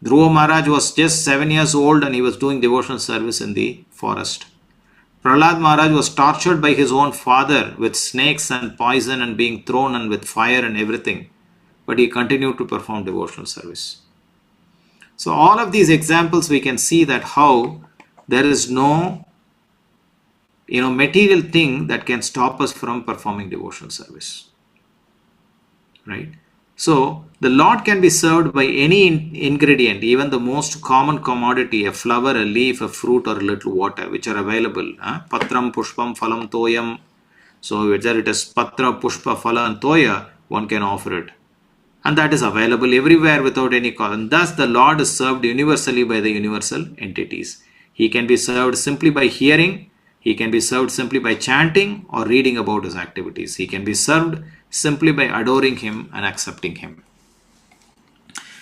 Dhruva Maharaj was just 7 years old and he was doing devotional service in the forest. Prahlad Maharaj was tortured by his own father with snakes and poison and being thrown and with fire and everything. But he continued to perform devotional service. So all of these examples we can see that how there is no material thing that can stop us from performing devotional service. Right? So the Lord can be served by any ingredient, even the most common commodity, a flower, a leaf, a fruit, or a little water, which are available. Patram, pushpam, phalam, toyam. So whether it is patra, pushpa, phala, and toya, one can offer it. And that is available everywhere without any cost. And thus the Lord is served universally by the universal entities. He can be served simply by hearing. He can be served simply by chanting or reading about his activities. He can be served simply by adoring him and accepting him.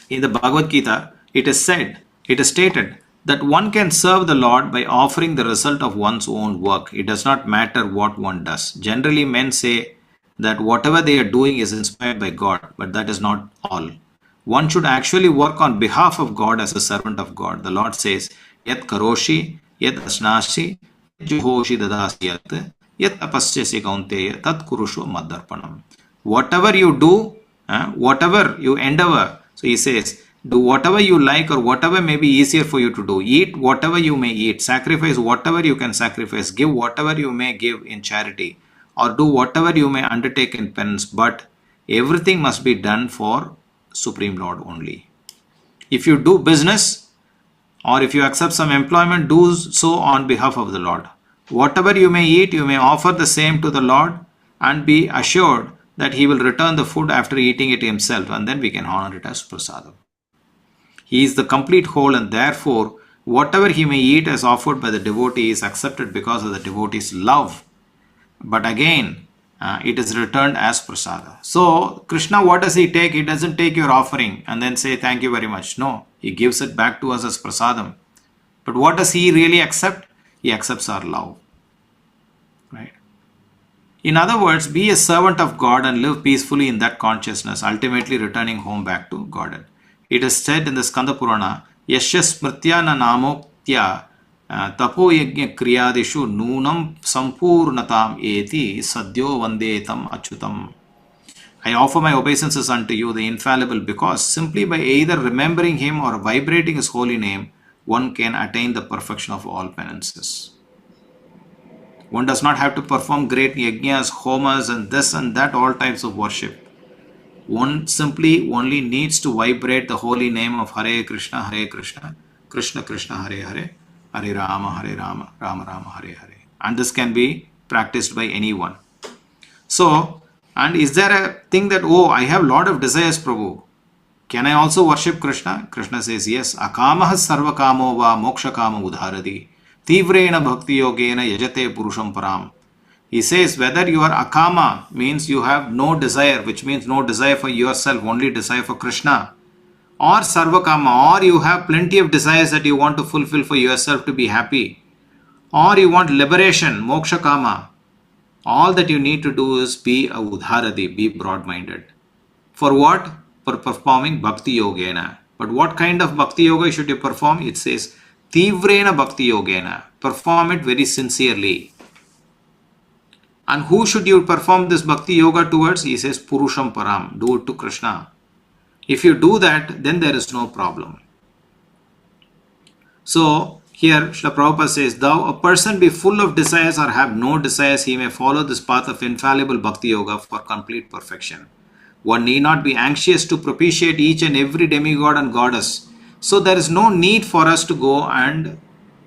In the Bhagavad Gita, it is stated that one can serve the Lord by offering the result of one's own work. It does not matter what one does. Generally, men say that whatever they are doing is inspired by God, but that is not all. One should actually work on behalf of God as a servant of God. The Lord says, Yat karoshi, yat asnashi, juhoshi dadasiyat, yat apasyasi kaunteya, tat kurusho maddarpanam. Whatever you do, whatever you endeavor, so he says, do whatever you like or whatever may be easier for you to do. Eat whatever you may eat. Sacrifice whatever you can sacrifice. Give whatever you may give in charity. Or do whatever you may undertake in penance. But everything must be done for Supreme Lord only. If you do business or if you accept some employment, do so on behalf of the Lord. Whatever you may eat, you may offer the same to the Lord and be assured that he will return the food after eating it himself, and then we can honor it as prasadam. He is the complete whole, and therefore whatever he may eat as offered by the devotee is accepted because of the devotee's love. But again, it is returned as prasada. So Krishna, what does he take? He doesn't take your offering and then say thank you very much. No, he gives it back to us as prasadam. But what does he really accept? He accepts our love. Right? In other words, be a servant of God and live peacefully in that consciousness, ultimately returning home back to Godhead. It is said in the Skanda Purana, Yashya smritya na namoktya tapo yajna kriyadishu nunam sampurnatam eti sadyo vandetam achyutam. I offer my obeisances unto you, the infallible, because simply by either remembering him or vibrating his holy name, one can attain the perfection of all penances. One does not have to perform great yajnas, homas, and this and that, all types of worship. One simply only needs to vibrate the holy name of Hare Krishna, Krishna Krishna, Hare Hare, Hare Rama, Rama Rama, Hare Hare. And this can be practiced by anyone. So, and is there a thing that, oh, I have lot of desires, Prabhu. Can I also worship Krishna? Krishna says, yes. Akamaha sarva kamo va moksha kama udharadi. Tivrena bhakti yogena yajate purusham param. He says whether you are akama means you have no desire, which means no desire for yourself, only desire for Krishna, or sarvakama, or you have plenty of desires that you want to fulfill for yourself to be happy, or you want liberation, moksha kama. All that you need to do is be a udharadi, be broad-minded. For what? For performing bhakti yogena. But what kind of bhakti yoga should you perform? It says Tivrena bhakti yogena. Perform it very sincerely. And who should you perform this bhakti yoga towards? He says Purusham Param. Do it to Krishna. If you do that, then there is no problem. So here Srila Prabhupada says, though a person be full of desires or have no desires, he may follow this path of infallible bhakti yoga for complete perfection. One need not be anxious to propitiate each and every demigod and goddess. So there is no need for us to go and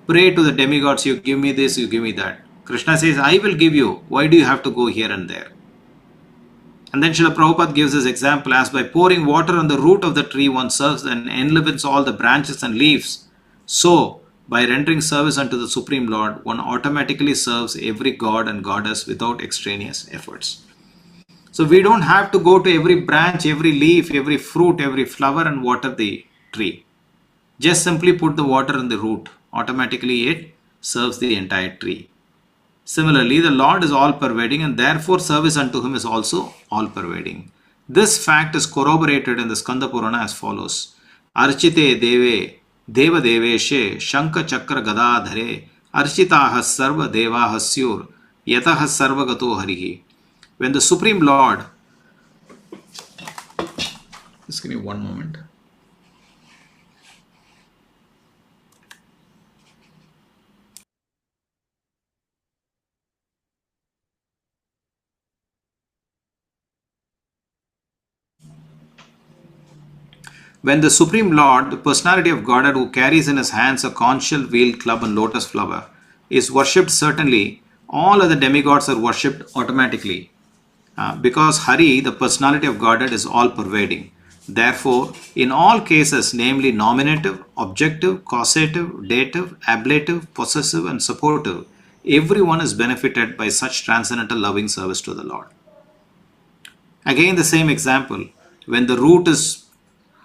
pray to the demigods, you give me this, you give me that. Krishna says, I will give you. Why do you have to go here and there? And then Srila Prabhupada gives this example as by pouring water on the root of the tree, one serves and enlivens all the branches and leaves. So, by rendering service unto the Supreme Lord, one automatically serves every god and goddess without extraneous efforts. So, we don't have to go to every branch, every leaf, every fruit, every flower and water the tree. Just simply put the water in the root. Automatically it serves the entire tree. Similarly, the Lord is all-pervading and therefore service unto Him is also all-pervading. This fact is corroborated in the Skanda Purana as follows. Archite deve deva deveshe shanka chakra gadadhare architaha sarva devaha syur yataha sarvagato harihi. When the Supreme Lord, just give me one moment. When the Supreme Lord, the personality of Godhead who carries in his hands a conch shell, wheel, club and lotus flower, is worshipped, certainly all other demigods are worshipped automatically. Because Hari, the personality of Godhead, is all pervading. Therefore, in all cases, namely nominative, objective, causative, dative, ablative, possessive and supportive, everyone is benefited by such transcendental loving service to the Lord. Again, the same example. When the root is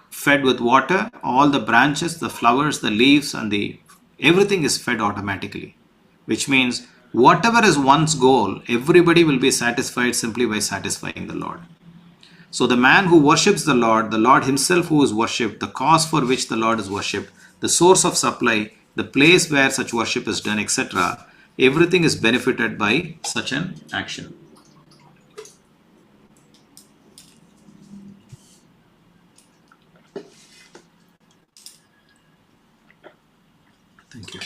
fed with water, all the branches, the flowers, the leaves and everything is fed automatically, which means whatever is one's goal, everybody will be satisfied simply by satisfying the Lord. So the man who worships the Lord himself who is worshipped, the cause for which the Lord is worshipped, the source of supply, the place where such worship is done, etc., everything is benefited by such an action. Thank you.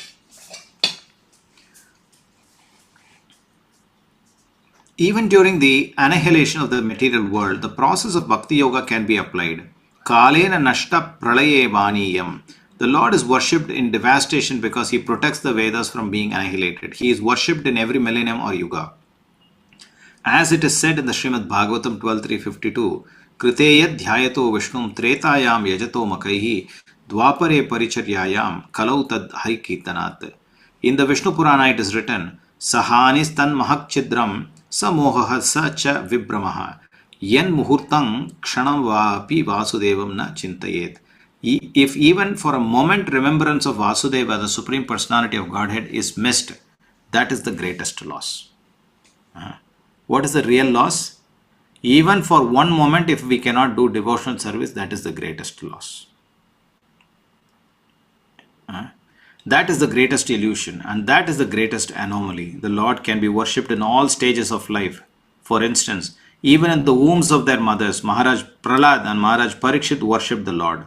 Even during the annihilation of the material world, the process of Bhakti Yoga can be applied. Kalena nashta pralaye vaniyam. The Lord is worshipped in devastation because He protects the Vedas from being annihilated. He is worshipped in every millennium or yuga. As it is said in the Srimad Bhagavatam 12.352, Kriteyad dhyayato vishnum tretayam yajato makaihi dwapare paricharyayam kalau tad hari kirtanat. In the Vishnu Purana it is written, Sahanis tan mahak chidram samoha sa cha vibramaha yen muhurtang kshanam vapi vasudevam na chintayet. If even for a moment remembrance of Vasudeva, the Supreme Personality of Godhead, is missed, that is the greatest loss. What is the real loss? Even for one moment, if we cannot do devotional service, that is the greatest loss. That is the greatest illusion and that is the greatest anomaly. The Lord can be worshipped in all stages of life. For instance, even in the wombs of their mothers, Maharaj Prahlad and Maharaj Parikshit worshipped the Lord.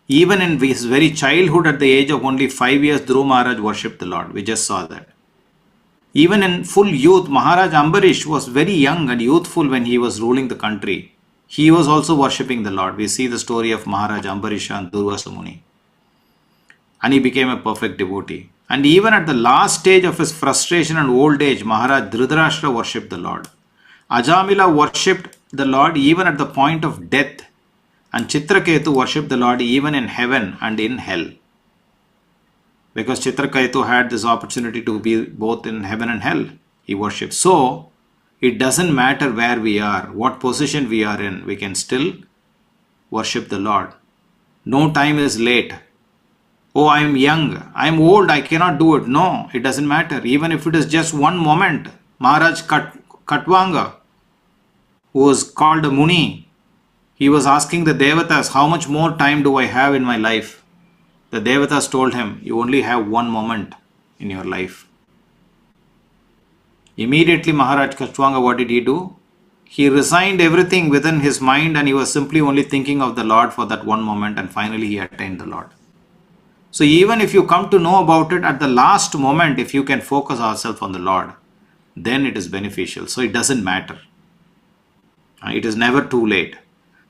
Even in his very childhood, at the age of only 5 years, Dhruv Maharaj worshipped the Lord. We just saw that. Even in full youth, Maharaj Ambarish was very young and youthful when he was ruling the country. He was also worshipping the Lord. We see the story of Maharaj Ambarisha and Durvasa Muni. And he became a perfect devotee. And even at the last stage of his frustration and old age, Maharaj Dhritarashtra worshipped the Lord. Ajamila worshipped the Lord even at the point of death. And Chitraketu worshipped the Lord even in heaven and in hell. Because Chitraketu had this opportunity to be both in heaven and hell. He worshipped. So, it doesn't matter where we are, what position we are in, we can still worship the Lord. No time is late. Oh, I am young, I am old, I cannot do it. No, it doesn't matter. Even if it is just one moment. Maharaj Katvanga, who was called a Muni, he was asking the Devatas, how much more time do I have in my life? The Devatas told him, you only have one moment in your life. Immediately Maharaj Katvanga, what did he do? He resigned everything within his mind and he was simply only thinking of the Lord for that one moment and finally he attained the Lord. So even if you come to know about it at the last moment, if you can focus ourselves on the Lord, then it is beneficial. So it doesn't matter. It is never too late.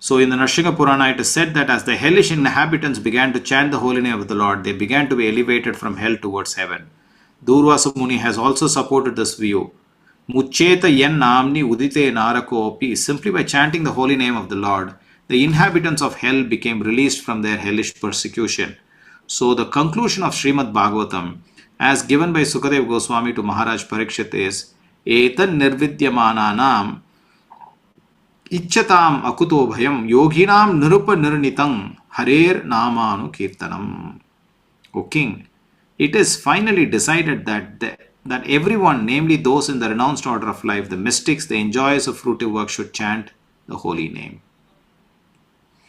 So in the Nrsimha Purana it is said that as the hellish inhabitants began to chant the holy name of the Lord, they began to be elevated from hell towards heaven. Durvasa Muni has also supported this view. Mucheta yen namni udite narakopi. Simply by chanting the holy name of the Lord, the inhabitants of hell became released from their hellish persecution. So the conclusion of Srimad Bhagavatam, as given by Sukadev Goswami to Maharaj Parikshit, is Etan nirvidyamananam ichchatam akuto bhayam yoginam nirupa nirnitam harer namanu kirtanam. O king, it is finally decided that everyone, namely those in the renounced order of life, the mystics, the enjoyers of fruitive work, should chant the holy name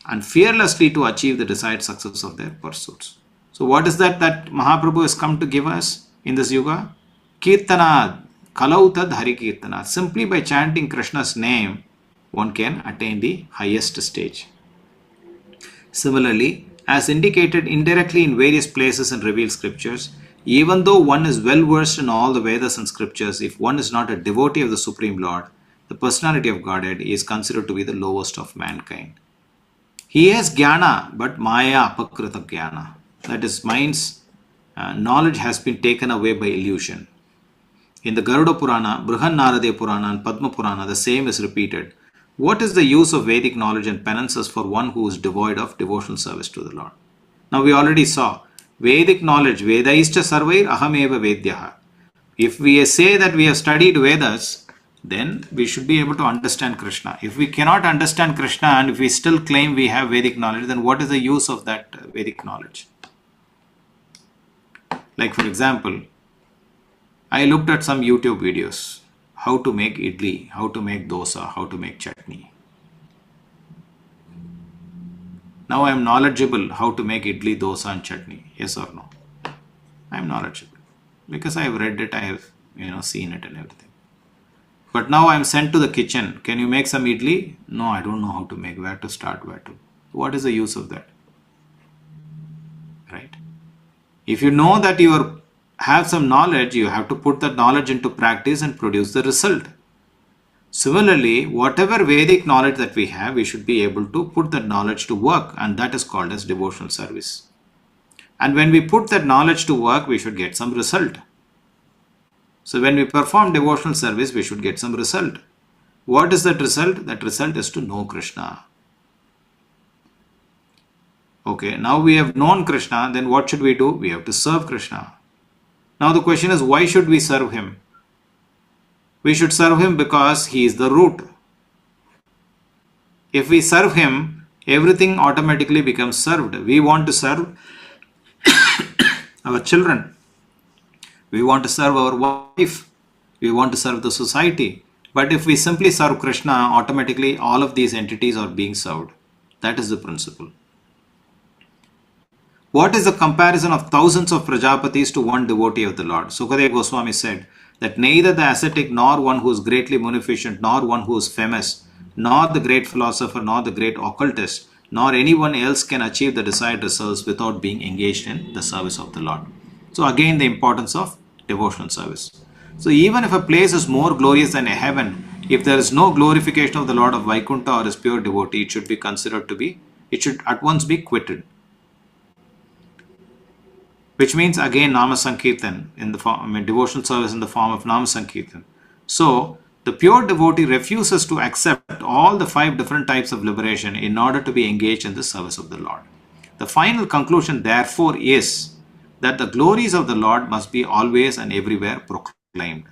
and fearlessly to achieve the desired success of their pursuits. So what is that Mahaprabhu has come to give us in this yuga? Kirtana, Kalautad Hari Kirtana. Simply by chanting Krishna's name, one can attain the highest stage. Similarly, as indicated indirectly in various places in revealed scriptures, even though one is well versed in all the Vedas and scriptures, if one is not a devotee of the Supreme Lord, the personality of Godhead is considered to be the lowest of mankind. He has jnana, but maya apakrita jnana. That is, mind's knowledge has been taken away by illusion. In the Garuda Purana, Brihan Narada Purana and Padma Purana, the same is repeated. What is the use of Vedic knowledge and penances for one who is devoid of devotional service to the Lord? Now we already saw Vedic knowledge, Vedaischa sarvair ahameva vedyaha. If we say that we have studied Vedas, then we should be able to understand Krishna. If we cannot understand Krishna and if we still claim we have Vedic knowledge, then what is the use of that Vedic knowledge? Like for example, I looked at some YouTube videos. How to make idli, how to make dosa, how to make chutney. Now I am knowledgeable how to make idli, dosa and chutney. Yes or no? I am knowledgeable. Because I have read it, I have seen it and everything. But now I am sent to the kitchen. Can you make some idli? No, I don't know how to make. Where to start, where to. What is the use of that? Right? If you know that you have some knowledge, you have to put that knowledge into practice and produce the result. Similarly, whatever Vedic knowledge that we have, we should be able to put that knowledge to work, and that is called as devotional service. And when we put that knowledge to work, we should get some result. So when we perform devotional service, we should get some result. What is that result? That result is to know Krishna. Okay, now we have known Krishna, then what should we do? We have to serve Krishna. Now the question is, why should we serve him? We should serve him because he is the root. If we serve him, everything automatically becomes served. We want to serve our children. We want to serve our wife. We want to serve the society. But if we simply serve Krishna, automatically all of these entities are being served. That is the principle. What is the comparison of thousands of Prajapatis to one devotee of the Lord? Sukadeva Goswami said that neither the ascetic nor one who is greatly munificent, nor one who is famous, nor the great philosopher, nor the great occultist, nor anyone else can achieve the desired results without being engaged in the service of the Lord. So again, the importance of devotional service. So even if a place is more glorious than a heaven, if there is no glorification of the Lord of Vaikuntha or his pure devotee, it should be considered to be, it should at once be quitted. Which means again Nama Sankirtan, in the form, devotional service in the form of Nama Sankirtan. So the pure devotee refuses to accept all the 5 different types of liberation in order to be engaged in the service of the Lord. The final conclusion therefore is that the glories of the Lord must be always and everywhere proclaimed.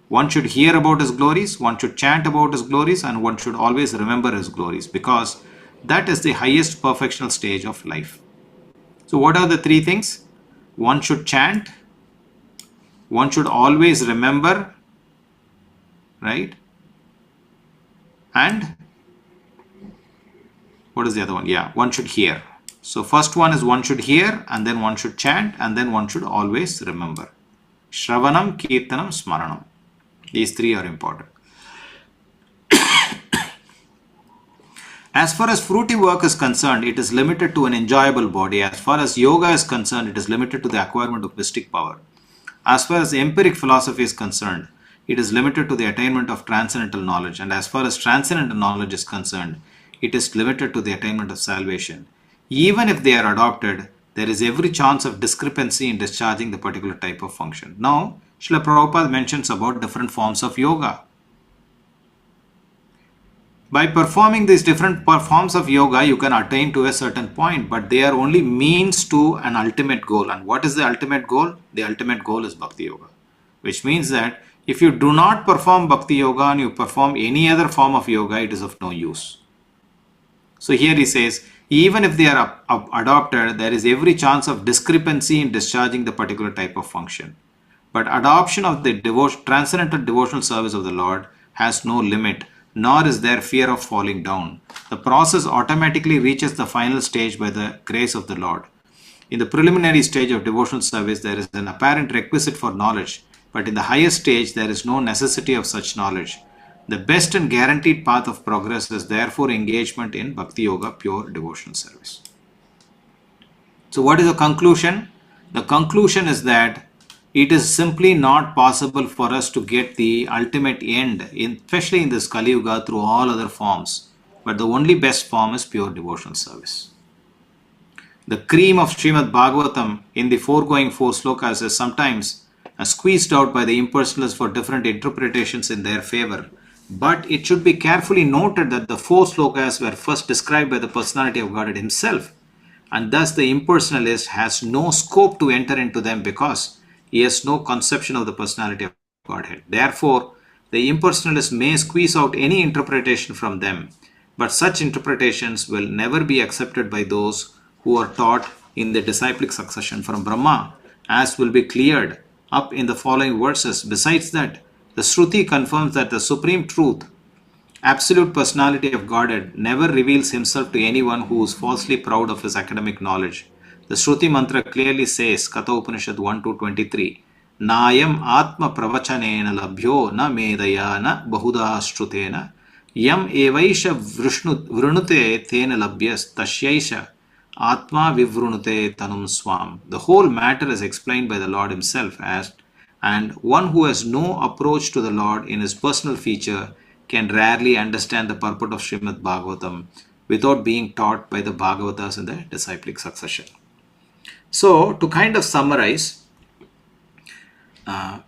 One should hear about his glories, one should chant about his glories, and one should always remember his glories, because that is the highest perfectional stage of life. So what are the 3 things? One should chant, one should always remember, right? And what is the other one? Yeah, one should hear. So first one is one should hear, and then one should chant, and then one should always remember. Shravanam, Kirtanam, Smaranam. These 3 are important. As far as fruitive work is concerned, it is limited to an enjoyable body. As far as yoga is concerned, it is limited to the acquirement of mystic power. As far as empiric philosophy is concerned, it is limited to the attainment of transcendental knowledge. And as far as transcendental knowledge is concerned, it is limited to the attainment of salvation. Even if they are adopted, there is every chance of discrepancy in discharging the particular type of function. Now, Srila Prabhupada mentions about different forms of yoga. By performing these different forms of yoga, you can attain to a certain point, but they are only means to an ultimate goal. And what is the ultimate goal? The ultimate goal is Bhakti Yoga, which means that if you do not perform Bhakti Yoga and you perform any other form of yoga, it is of no use. So here he says, even if they are adopted, there is every chance of discrepancy in discharging the particular type of function. But adoption of the transcendental devotional service of the Lord has no limit, nor is there fear of falling down. The process automatically reaches the final stage by the grace of the Lord. In the preliminary stage of devotional service, there is an apparent requisite for knowledge, but in the highest stage, there is no necessity of such knowledge. The best and guaranteed path of progress is therefore engagement in Bhakti Yoga, pure devotional service. So what is the conclusion? The conclusion is that it is simply not possible for us to get the ultimate end, especially in this Kali Yuga, through all other forms. But the only best form is pure devotional service. The cream of Srimad Bhagavatam in the foregoing 4 slokas is sometimes squeezed out by the impersonalists for different interpretations in their favor. But it should be carefully noted that the 4 slokas were first described by the personality of Godhead himself, and thus the impersonalist has no scope to enter into them because he has no conception of the personality of Godhead. Therefore, the impersonalist may squeeze out any interpretation from them, but such interpretations will never be accepted by those who are taught in the disciplic succession from Brahma, as will be cleared up in the following verses. Besides that, the Shruti confirms that the supreme truth, absolute personality of Godhead, never reveals himself to anyone who is falsely proud of his academic knowledge. The Shruti mantra clearly says, Katha Upanishad 1-23, Nayam Atma Pravachanena Labhyo Na Medaya Na Bahuda Shrutena Yam Evaisha Vrunute Tena Labhyas Tashyaisha Atma Vivrunute Tanum Swam. The whole matter is explained by the Lord himself as, and one who has no approach to the Lord in his personal feature can rarely understand the purport of Srimad Bhagavatam without being taught by the Bhagavatas in the disciplic succession. So, to kind of summarize,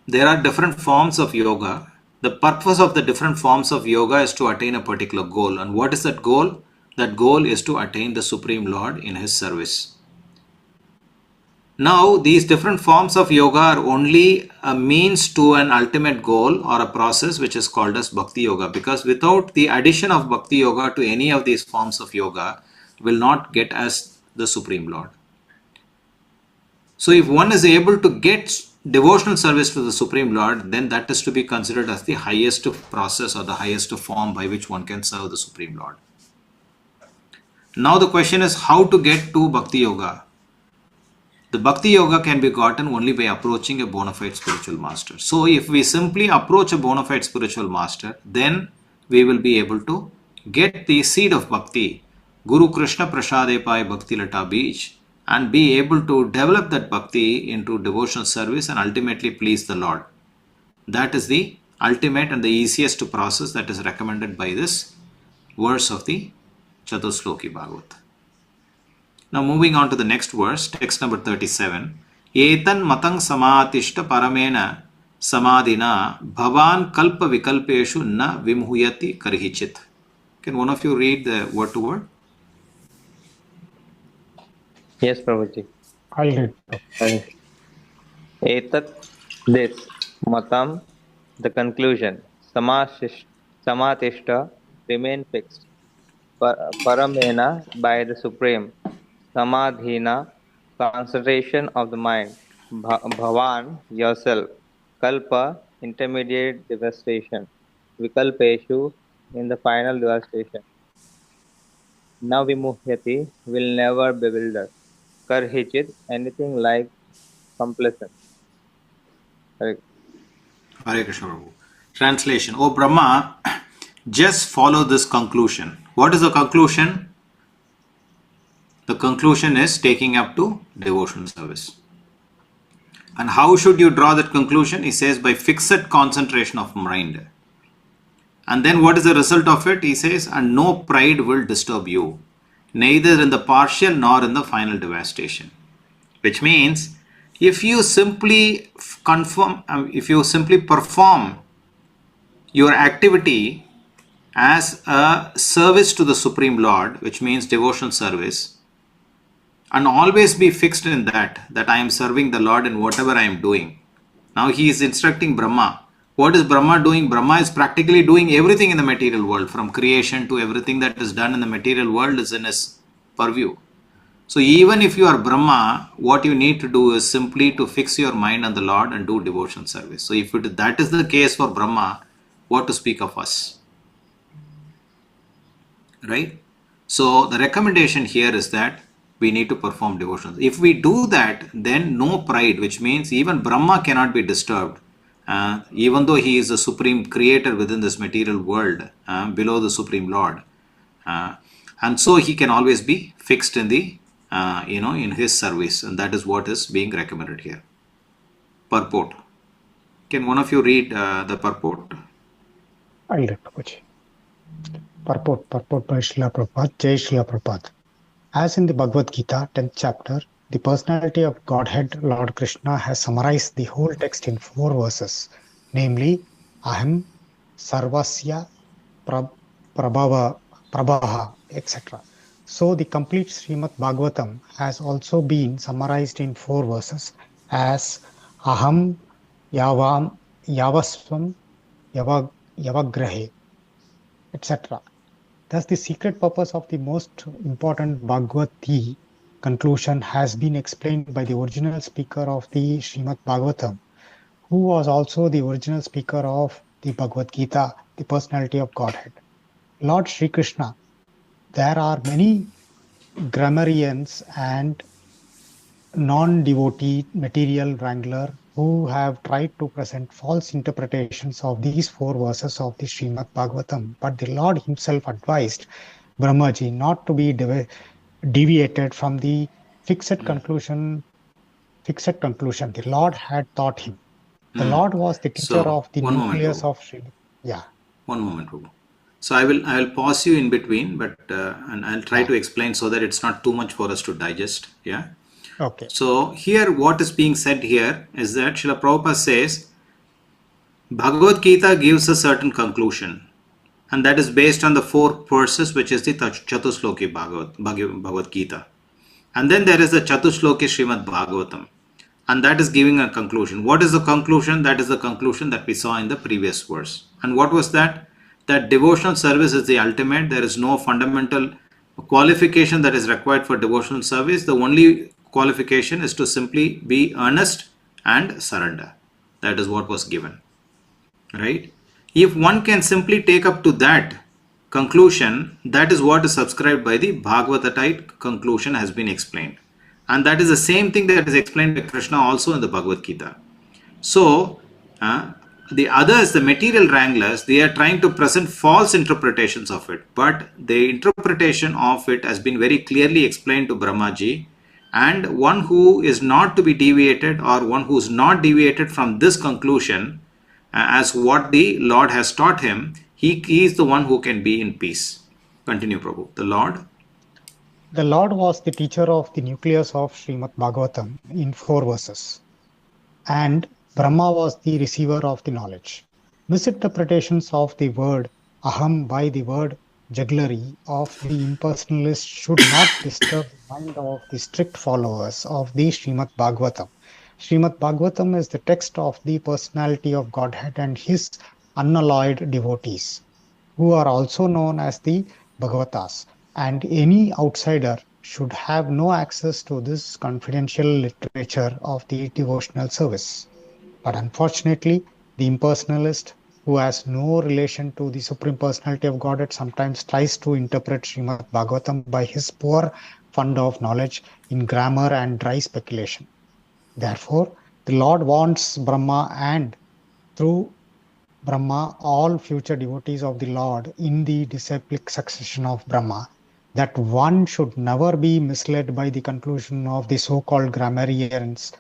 there are different forms of yoga. The purpose of the different forms of yoga is to attain a particular goal. And what is that goal? That goal is to attain the Supreme Lord in his service. Now, these different forms of yoga are only a means to an ultimate goal or a process which is called as Bhakti Yoga, because without the addition of Bhakti Yoga to any of these forms of yoga will not get us the Supreme Lord. So if one is able to get devotional service to the Supreme Lord, then that is to be considered as the highest process or the highest form by which one can serve the Supreme Lord. Now the question is how to get to Bhakti Yoga. The Bhakti Yoga can be gotten only by approaching a bona fide spiritual master. So if we simply approach a bona fide spiritual master, then we will be able to get the seed of Bhakti, Guru Krishna Prasade Pai Bhakti Lata Beach, and be able to develop that Bhakti into devotional service and ultimately please the Lord. That is the ultimate and the easiest process that is recommended by this verse of the Chatusloki Bhagavat. Now moving on to the next verse, text number 37. Etan matang samatishta paramena samadhina bhavan kalpa vikalpeshu na vimhuyati karhichit. Can one of you read the word to word? Yes, Prabhuji. I'll read. Etat, this, matam, the conclusion, samatishta, remain fixed, paramena, by the supreme, samadhina, concentration of the mind, bhavan, yourself, kalpa, intermediate devastation, vikalpeshu, in the final devastation, navimuhyati, will never bewilder, karhichit, anything like complacent. Hare Krishna Prabhu. Translation. O Brahma, just follow this conclusion. What is the conclusion? The conclusion is taking up to devotional service. And how should you draw that conclusion? He says by fixed concentration of mind. And then what is the result of it? He says, and no pride will disturb you, neither in the partial nor in the final devastation. which means if you simply if you simply perform your activity as a service to the Supreme Lord, which means devotional service, and always be fixed in that I am serving the Lord in whatever I am doing. Now he is instructing Brahma. What is Brahma doing? Brahma is practically doing everything in the material world, from creation to everything that is done in the material world is in his purview. So even if you are Brahma, what you need to do is simply to fix your mind on the Lord and do devotion service. So if that is the case for Brahma, what to speak of us? Right? So the recommendation here is that we need to perform devotions. If we do that, then no pride, which means even Brahma cannot be disturbed. Even though he is the supreme creator within this material world, below the Supreme Lord. And so he can always be fixed in the, in his service. And that is what is being recommended here. Purport. Can one of you read the purport? I'll read, Prabhuji. Purport by Srila Prabhupada, Jai Srila Prabhupada. As in the Bhagavad Gita, 10th chapter, the personality of Godhead, Lord Krishna, has summarized the whole text in 4 verses, namely, Aham, Sarvasya, Prabhava, etc. So the complete Srimad Bhagavatam has also been summarized in 4 verses as Aham, Yavam, Yavasvam, Yavagrahe, etc. Thus, the secret purpose of the most important Bhagavati conclusion has been explained by the original speaker of the Srimad Bhagavatam, who was also the original speaker of the Bhagavad Gita, the personality of Godhead. Lord Sri Krishna, there are many grammarians and non-devotee material wrangler who have tried to present false interpretations of these 4 verses of the Srimad Bhagavatam. But the Lord himself advised Brahmaji not to be deviated from the fixed conclusion the Lord had taught him. The Lord was the teacher of the nucleus of Srimad. Yeah. One moment, Prabhu. So I will pause you in between, but and I'll try to explain so that it's not too much for us to digest. Yeah. Okay. So here what is being said here is that Srila Prabhupada says Bhagavad Gita gives a certain conclusion, and that is based on the 4 verses, which is the Chatusloki Bhagavad Gita. And then there is the Chatusloki Srimad Bhagavatam, and that is giving a conclusion. What is the conclusion? That is the conclusion that we saw in the previous verse. And what was that? That devotional service is the ultimate. There is no fundamental qualification that is required for devotional service. The only qualification is to simply be earnest and surrender. That is what was given. Right? If one can simply take up to that conclusion, that is what is subscribed by the Bhagavatite conclusion has been explained. And that is the same thing that is explained by Krishna also in the Bhagavad Gita. So, the others, the material wranglers, they are trying to present false interpretations of it. But the interpretation of it has been very clearly explained to Brahmaji. And one who is not to be deviated, or one who is not deviated from this conclusion, as what the Lord has taught him, he is the one who can be in peace. Continue, Prabhu. The Lord? The Lord was the teacher of the nucleus of Srimad Bhagavatam in 4 verses. And Brahma was the receiver of the knowledge. Misinterpretations of the word aham by the word jugglery of the impersonalist should not disturb the mind of the strict followers of the Srimad Bhagavatam. Srimad Bhagavatam is the text of the personality of Godhead and his unalloyed devotees, who are also known as the Bhagavatas, and any outsider should have no access to this confidential literature of the devotional service. But unfortunately, the impersonalist, who has no relation to the Supreme Personality of Godhead, sometimes tries to interpret Srimad Bhagavatam by his poor fund of knowledge in grammar and dry speculation. Therefore, the Lord wants Brahma, and through Brahma, all future devotees of the Lord in the disciplic succession of Brahma, that one should never be misled by the conclusion of the so-called grammarians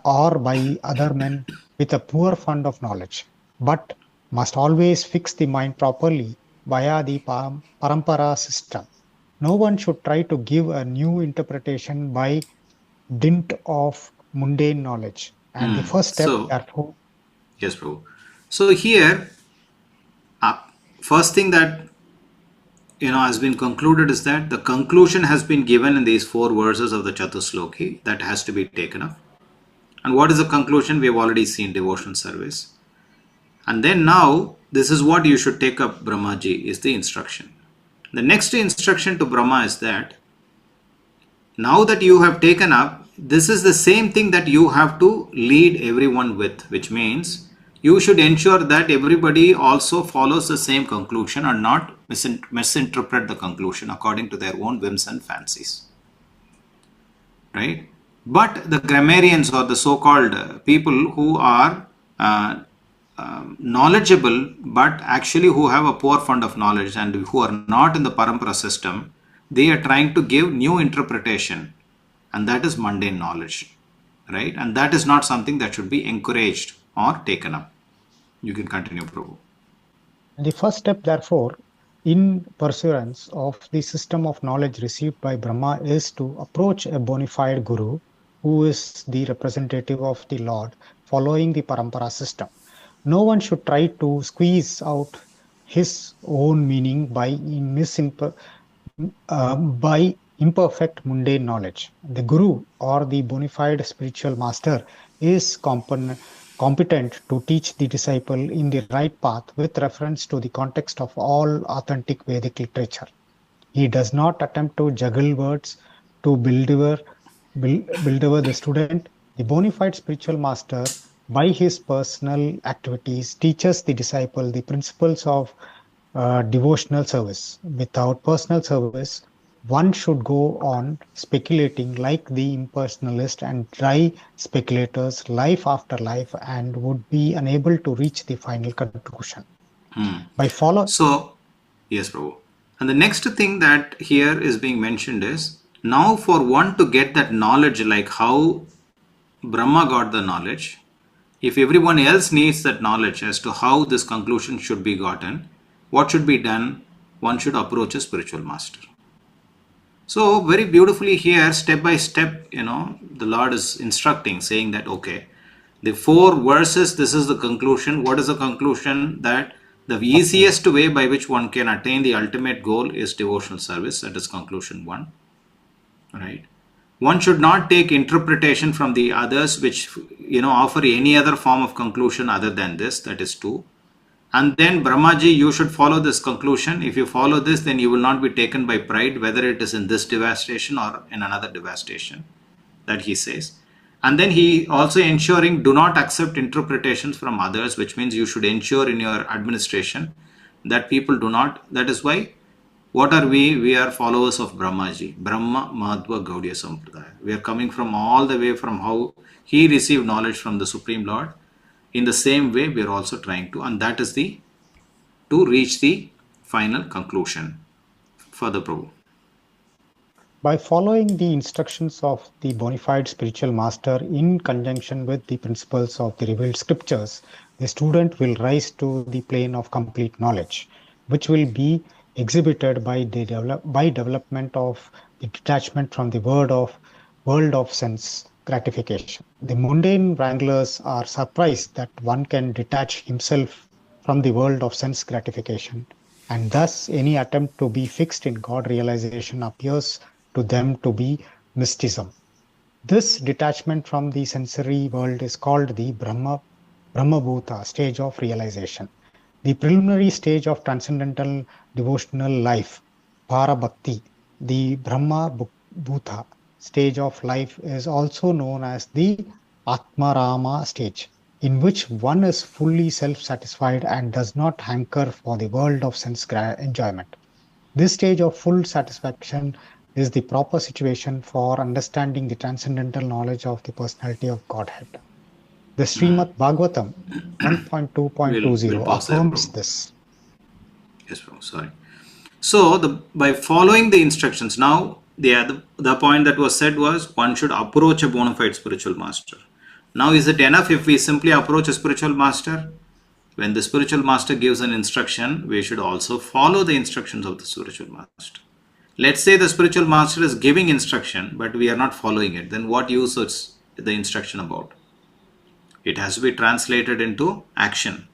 or by other men with a poor fund of knowledge, but must always fix the mind properly via the parampara system. No one should try to give a new interpretation by dint of mundane knowledge. And the first step, So, therefore, yes, Prabhu. So here, uh, first thing that has been concluded is that the conclusion has been given in these 4 verses of the Chatusloki that has to be taken up. And what is the conclusion? We have already seen devotional service. And then now, this is what you should take up, Brahmaji, is the instruction. The next instruction to Brahma is that now that you have taken up, this is the same thing that you have to lead everyone with, which means you should ensure that everybody also follows the same conclusion and not misinterpret the conclusion according to their own whims and fancies. Right? But the grammarians or the so-called people who are knowledgeable but actually who have a poor fund of knowledge and who are not in the parampara system, they are trying to give new interpretation, and that is mundane knowledge, right? And that is not something that should be encouraged or taken up. You can continue, Prabhu. the first step, therefore, in pursuance of the system of knowledge received by Brahma is to approach a bona fide guru who is the representative of the Lord following the parampara system. No one should try to squeeze out his own meaning by imperfect mundane knowledge. The guru or the bona fide spiritual master is competent to teach the disciple in the right path with reference to the context of all authentic Vedic literature. He does not attempt to juggle words to build over the student. The bona fide spiritual master, by his personal activities, teaches the disciple the principles of devotional service. Without personal service, one should go on speculating like the impersonalist and dry speculators life after life and would be unable to reach the final conclusion. So, yes, Prabhu. And the next thing that here is being mentioned is, now for one to get that knowledge, like how Brahma got the knowledge, if everyone else needs that knowledge as to how this conclusion should be gotten, what should be done? One should approach a spiritual master. So very beautifully here, step by step, the Lord is instructing, saying that, okay, the 4 verses, this is the conclusion. What is the conclusion? That the easiest way by which one can attain the ultimate goal is devotional service. That is conclusion 1. Right? One should not take interpretation from the others which, offer any other form of conclusion other than this. That is 2. And then Brahmaji, you should follow this conclusion. If you follow this, then you will not be taken by pride, whether it is in this devastation or in another devastation, that he says. And then he also ensuring, do not accept interpretations from others, which means you should ensure in your administration that people do not. That is why, what are we? We are followers of Brahmaji, Brahma Madhva Gaudiya Sampradaya. We are coming from all the way from how he received knowledge from the Supreme Lord. In the same way, we are also trying to, and that is to reach the final conclusion. Further, Prabhu. By following the instructions of the bona fide spiritual master in conjunction with the principles of the revealed scriptures, the student will rise to the plane of complete knowledge, which will be exhibited by development of the detachment from the world of sense gratification. The mundane wranglers are surprised that one can detach himself from the world of sense gratification, and thus any attempt to be fixed in God realization appears to them to be mysticism. This detachment from the sensory world is called the Brahmabhuta stage of realization. The preliminary stage of transcendental devotional life, Parabhakti, the Brahmabhuta stage of life, is also known as the Atmarama stage, in which one is fully self-satisfied and does not hanker for the world of sense enjoyment. This stage of full satisfaction is the proper situation for understanding the transcendental knowledge of the personality of Godhead. The Srimad Bhagavatam 1.2.20 affirms this. Yes, bro. Sorry. So, by following the instructions, now the point that was said was one should approach a bona fide spiritual master. Now, is it enough if we simply approach a spiritual master? When the spiritual master gives an instruction, we should also follow the instructions of the spiritual master. Let's say the spiritual master is giving instruction, but we are not following it. Then what use is the instruction about? It has to be translated into action.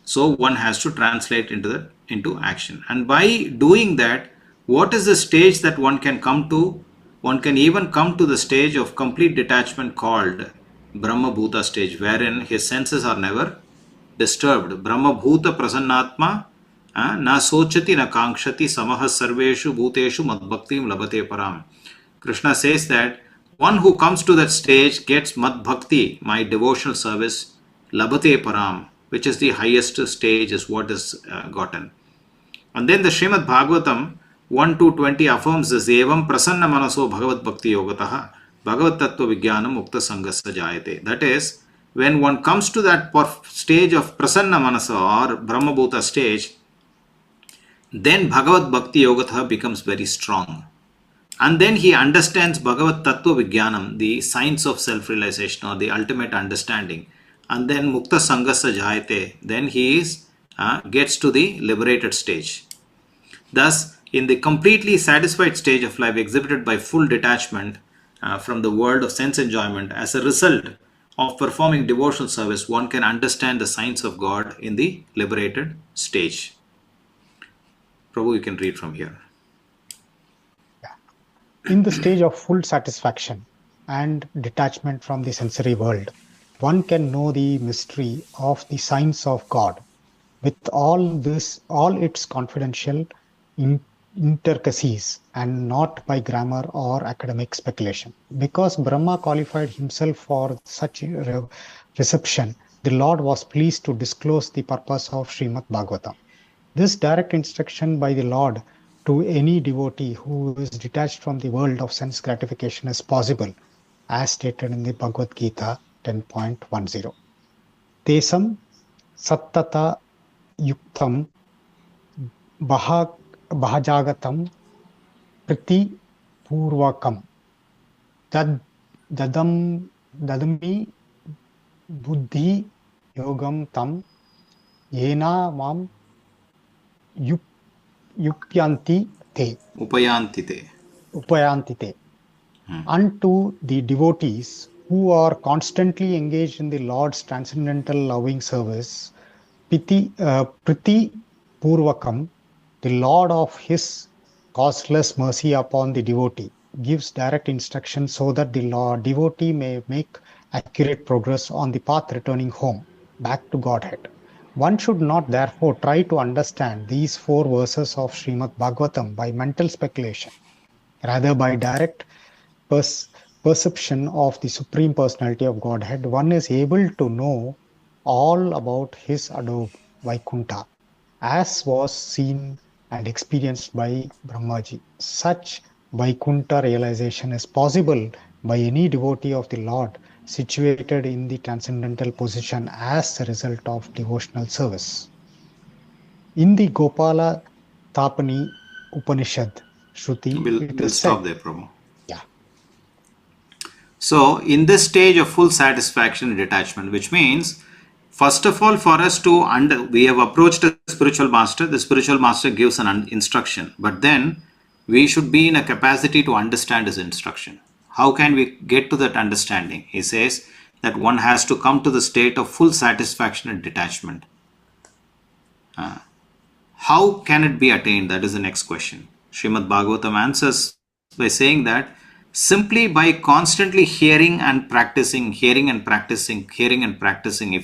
So one has to translate into action. And by doing that, what is the stage that one can come to? One can even come to the stage of complete detachment called Brahma Bhuta stage, wherein his senses are never disturbed. Brahma Bhuta Prasannatma na sochati na kankshati samah sarveshu bhuteshu madbhaktim labate param. Krishna says that one who comes to that stage gets mad bhakti, my devotional service, labate param, which is the highest stage, is what is gotten. And then the Srimad Bhagavatam 1 to 20 affirms this: Evam prasanna manaso bhagavad bhakti yogataha bhagavad tattva vijnanam mukta sanghasa jayate. That is, when one comes to that stage of prasanna manasa or Brahma Bhuta stage, then Bhagavad Bhakti Yogatha becomes very strong. And then he understands Bhagavad Tattva Vijnanam, the science of self-realization or the ultimate understanding. And then Mukta Sanghasa Jayate, then he gets to the liberated stage. Thus, in the completely satisfied stage of life exhibited by full detachment from the world of sense enjoyment, as a result of performing devotional service, one can understand the science of God in the liberated stage. Prabhu, you can read from here. In the stage of full satisfaction and detachment from the sensory world, one can know the mystery of the science of God with all its confidential intricacies, and not by grammar or academic speculation. Because Brahma qualified himself for such reception, the Lord was pleased to disclose the purpose of Srimad Bhagavatam. This direct instruction by the Lord to any devotee who is detached from the world of sense gratification is possible, as stated in the Bhagavad Gita 10.10. Tesam sattata yuktam bahajagatam priti purvakam dadami buddhi yogam tam yena mam Upyanti te. Unto the devotees who are constantly engaged in the Lord's transcendental loving service, Priti Purvakam, the Lord of his causeless mercy upon the devotee, gives direct instruction so that the devotee may make accurate progress on the path returning home, back to Godhead. One should not therefore try to understand these 4 verses of Srimad Bhagavatam by mental speculation. Rather, by direct perception of the Supreme Personality of Godhead, one is able to know all about his adobe, Vaikuntha, as was seen and experienced by Brahmaji. Such Vaikuntha realization is possible by any devotee of the Lord situated in the transcendental position as a result of devotional service. In the Gopala Tapani Upanishad, Shruti, we'll stop there, Prabhu. Yeah. So, in this stage of full satisfaction and detachment, which means, first of all, for us to we have approached a spiritual master. The spiritual master gives an instruction, but then we should be in a capacity to understand his instruction. How can we get to that understanding? He says that one has to come to the state of full satisfaction and detachment. How can it be attained? That is the next question. Srimad Bhagavatam answers by saying that simply by constantly hearing and practicing, if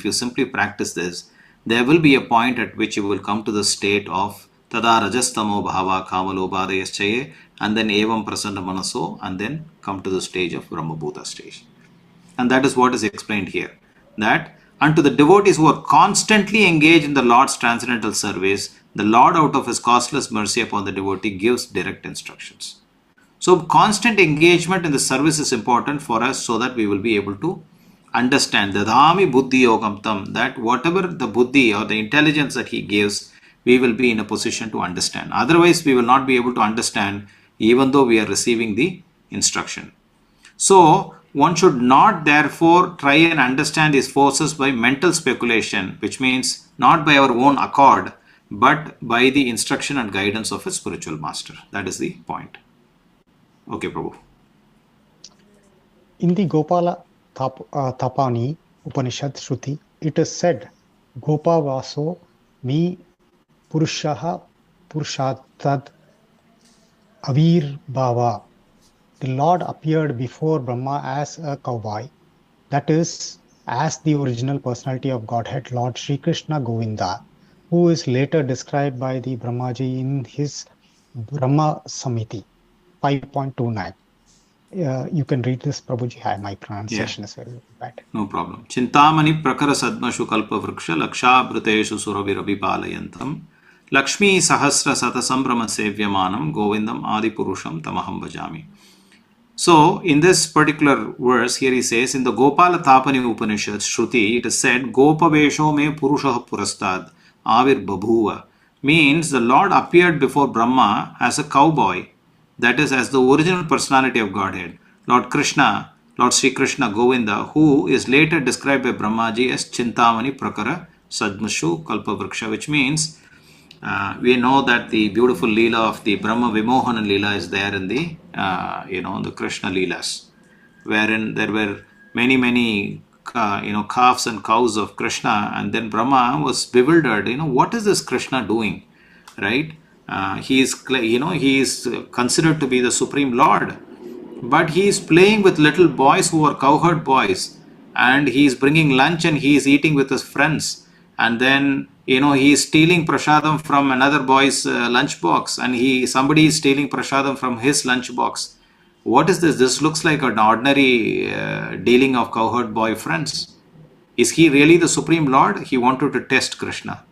you simply practice this, there will be a point at which you will come to the state of tada rajastamo bhava kamalobhadayaschaye, and then evam prasanna manaso, and then come to the stage of Brahma Bhuta stage. And that is what is explained here. That unto the devotees who are constantly engaged in the Lord's transcendental service, the Lord, out of his causeless mercy upon the devotee, gives direct instructions. So constant engagement in the service is important for us, so that we will be able to understand dadami buddhi yogam tam, that whatever the buddhi or the intelligence that he gives, we will be in a position to understand. Otherwise, we will not be able to understand even though we are receiving the instruction. So, one should not therefore try and understand these forces by mental speculation, which means not by our own accord, but by the instruction and guidance of a spiritual master. That is the point. Okay, Prabhu. In the Tapani Upanishad Shruti, it is said, Gopa Vaso Mi Purushaha Purushatad Avir Bhava. The Lord appeared before Brahma as a cowboy, that is, as the original personality of Godhead, Lord Sri Krishna Govinda, who is later described by the Brahmaji in his Brahma Samiti 5.29. You can read this, Prabhuji. My pronunciation is very bad. No problem. Chintamani prakara sadmashu kalpa vriksha lakshabhruteshu surabhirabhipalayantam Lakshmi sahasra sata sambrama sevyamanam govindam adipurusham tamaham bhajami. So, in this particular verse, here he says, in the Gopala Tapani Upanishad, Shruti, it is said, Gopavesho me Purusha Purastad, Avir Babhuva, means the Lord appeared before Brahma as a cowboy, that is, as the original personality of Godhead, Lord Krishna, Lord Sri Krishna Govinda, who is later described by Brahmaji as Chintamani Prakara Sadmashu Kalpavriksha, which means we know that the beautiful Leela of the Brahma Vimohana Leela is there in the, the Krishna Leelas, wherein there were many, calves and cows of Krishna, and then Brahma was bewildered, what is this Krishna doing, right? He is considered to be the Supreme Lord, but he is playing with little boys who are cowherd boys, and he is bringing lunch and he is eating with his friends, and then he is stealing prasadam from another boy's lunchbox, and somebody is stealing prasadam from his lunchbox. What is this? This looks like an ordinary dealing of cowherd boy friends. Is he really the Supreme Lord? He wanted to test Krishna.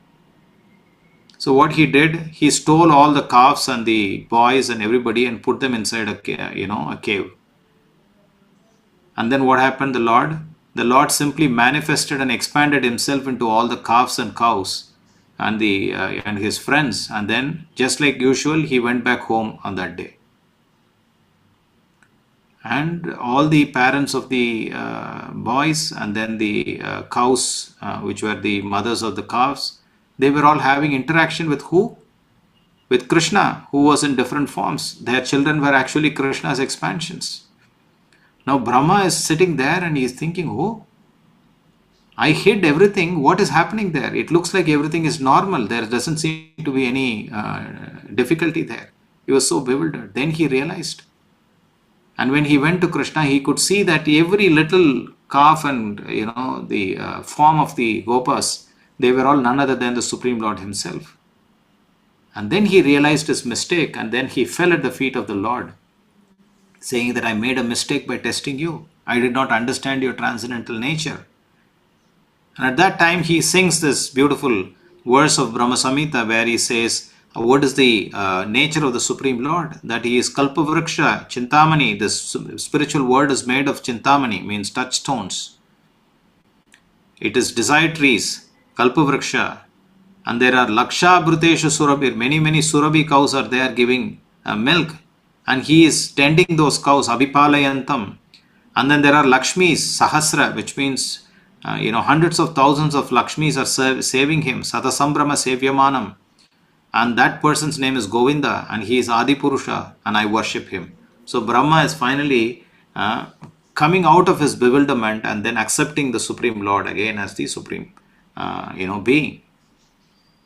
So what he did, he stole all the calves and the boys and everybody and put them inside a cave. And then what happened? The Lord simply manifested and expanded himself into all the calves and cows and his friends, and then just like usual he went back home on that day, and all the parents of the boys and then the cows, which were the mothers of the calves, they were all having interaction with who? With Krishna, who was in different forms. Their children were actually Krishna's expansions. Now Brahma is sitting there and he is thinking, oh, I hid everything. What is happening there? It looks like everything is normal. There doesn't seem to be any difficulty there. He was so bewildered. Then he realized. And when he went to Krishna, he could see that every little calf and the form of the Gopas, they were all none other than the Supreme Lord himself. And then he realized his mistake, and then he fell at the feet of the Lord, saying that I made a mistake by testing you. I did not understand your transcendental nature. And at that time he sings this beautiful verse of Brahma Samhita where he says, what is the nature of the Supreme Lord? That he is Kalpavriksha, Chintamani. This spiritual word is made of Chintamani, means touchstones. It is desire trees, Kalpavriksha. And there are Laksha Brutesha Surabhir. Many Surabhi cows are there giving milk. And he is tending those cows, Abhipalayantam. And then there are Lakshmis, Sahasra, which means hundreds of thousands of Lakshmis are saving him, Satasambrama Sevyamanam, and that person's name is Govinda, and he is Adipurusha, and I worship him. So Brahma is finally coming out of his bewilderment and then accepting the Supreme Lord again as the Supreme being,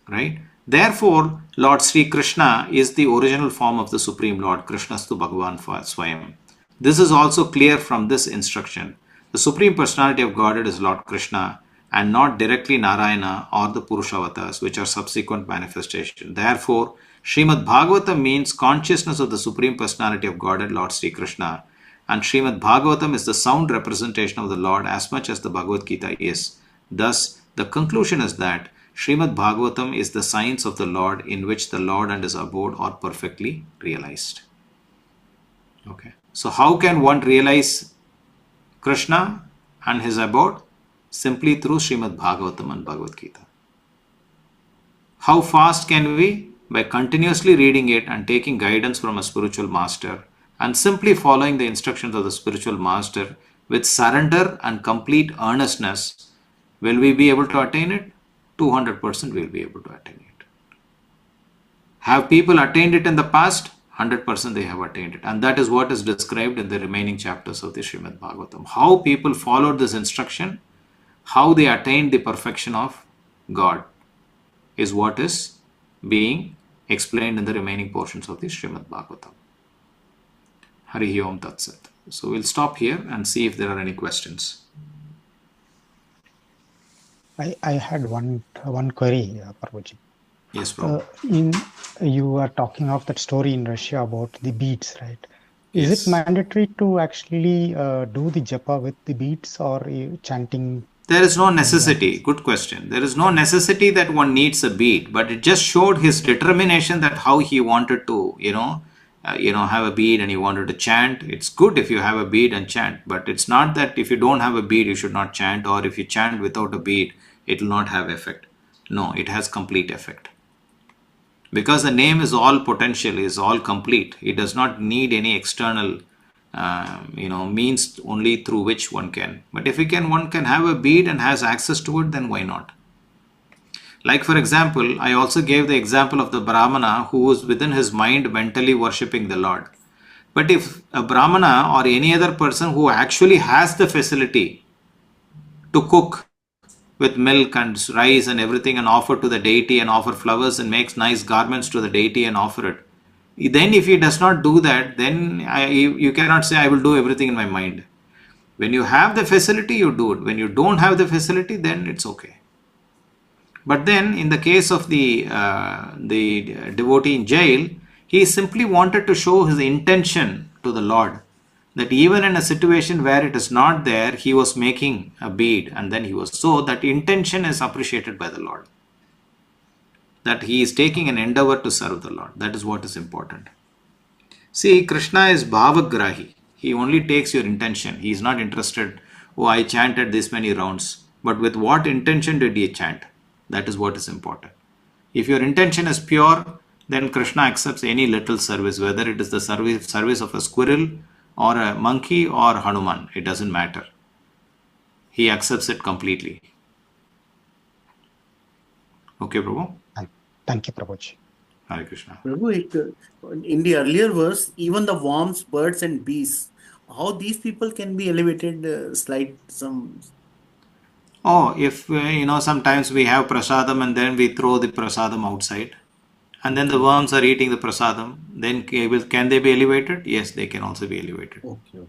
right? Therefore, Lord Sri Krishna is the original form of the Supreme Lord, Krishnastu Bhagavan Swayam. This is also clear from this instruction. The Supreme Personality of Godhead is Lord Krishna and not directly Narayana or the Purushavatars, which are subsequent manifestations. Therefore, Srimad Bhagavatam means consciousness of the Supreme Personality of Godhead, Lord Sri Krishna, and Srimad Bhagavatam is the sound representation of the Lord as much as the Bhagavad Gita is. Thus, the conclusion is that Srimad Bhagavatam is the science of the Lord in which the Lord and his abode are perfectly realized. Okay. So how can one realize Krishna and his abode? Simply through Srimad Bhagavatam and Bhagavad Gita. How fast can we? By continuously reading it and taking guidance from a spiritual master and simply following the instructions of the spiritual master with surrender and complete earnestness. Will we be able to attain it? 200% we'll be able to attain it. Have people attained it in the past? 100% they have attained it. And that is what is described in the remaining chapters of the Srimad Bhagavatam. How people followed this instruction, how they attained the perfection of God, is what is being explained in the remaining portions of the Srimad Bhagavatam. Hari Om Tat Sat. So we'll stop here and see if there are any questions. I had one query, Prabhuji. Yes, Prabhu. You are talking of that story in Russia about the beads, right? Is Yes. it mandatory to actually do the japa with the beads or chanting? There is no necessity. Good question. There is no necessity that one needs a bead, but it just showed his determination that how he wanted to, have a bead and he wanted to chant. It's good if you have a bead and chant, but it's not that if you don't have a bead, you should not chant, or if you chant without a bead, it will not have effect. No, it has complete effect. Because the name is all potential, is all complete. It does not need any external means only through which one can. But if one can have a bead and has access to it, then why not? Like for example, I also gave the example of the Brahmana who was within his mind mentally worshipping the Lord. But if a Brahmana or any other person who actually has the facility to cook with milk and rice and everything and offer to the deity and offer flowers and makes nice garments to the deity and offer it, then if he does not do that, then you cannot say I will do everything in my mind. When you have the facility, you do it. When you don't have the facility, then it's okay. But then in the case of the devotee in jail, he simply wanted to show his intention to the Lord, that even in a situation where it is not there, he was making a bead, and then he was, so that intention is appreciated by the Lord, that he is taking an endeavor to serve the Lord. That is what is important. See, Krishna is bhavagrahi. He only takes your intention. He is not interested, oh, I chanted this many rounds, but with what intention did he chant? That is what is important. If your intention is pure, then Krishna accepts any little service, whether it is the service of a squirrel or a monkey or Hanuman. It doesn't matter. He accepts it completely. Okay, Prabhu? Thank you, Prabhuji. Hare Krishna. Prabhu, in the earlier verse, even the worms, birds, and beasts, how these people can be elevated? Oh, if sometimes we have prasadam and then we throw the prasadam outside, and then the worms are eating the prasadam, then can they be elevated? Yes, they can also be elevated. Okay.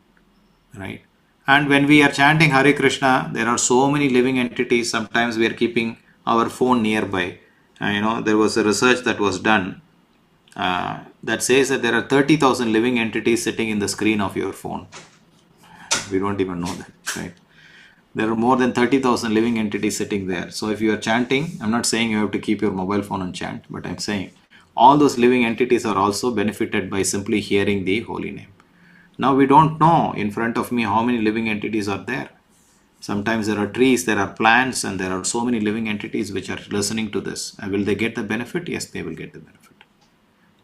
Right. And when we are chanting Hare Krishna, there are so many living entities. Sometimes we are keeping our phone nearby. There was a research that was done that says that there are 30,000 living entities sitting in the screen of your phone. We don't even know that, right? There are more than 30,000 living entities sitting there. So if you are chanting, I'm not saying you have to keep your mobile phone and chant, but I'm saying all those living entities are also benefited by simply hearing the holy name. Now we don't know in front of me how many living entities are there. Sometimes there are trees, there are plants, and there are so many living entities which are listening to this. And will they get the benefit? Yes, they will get the benefit.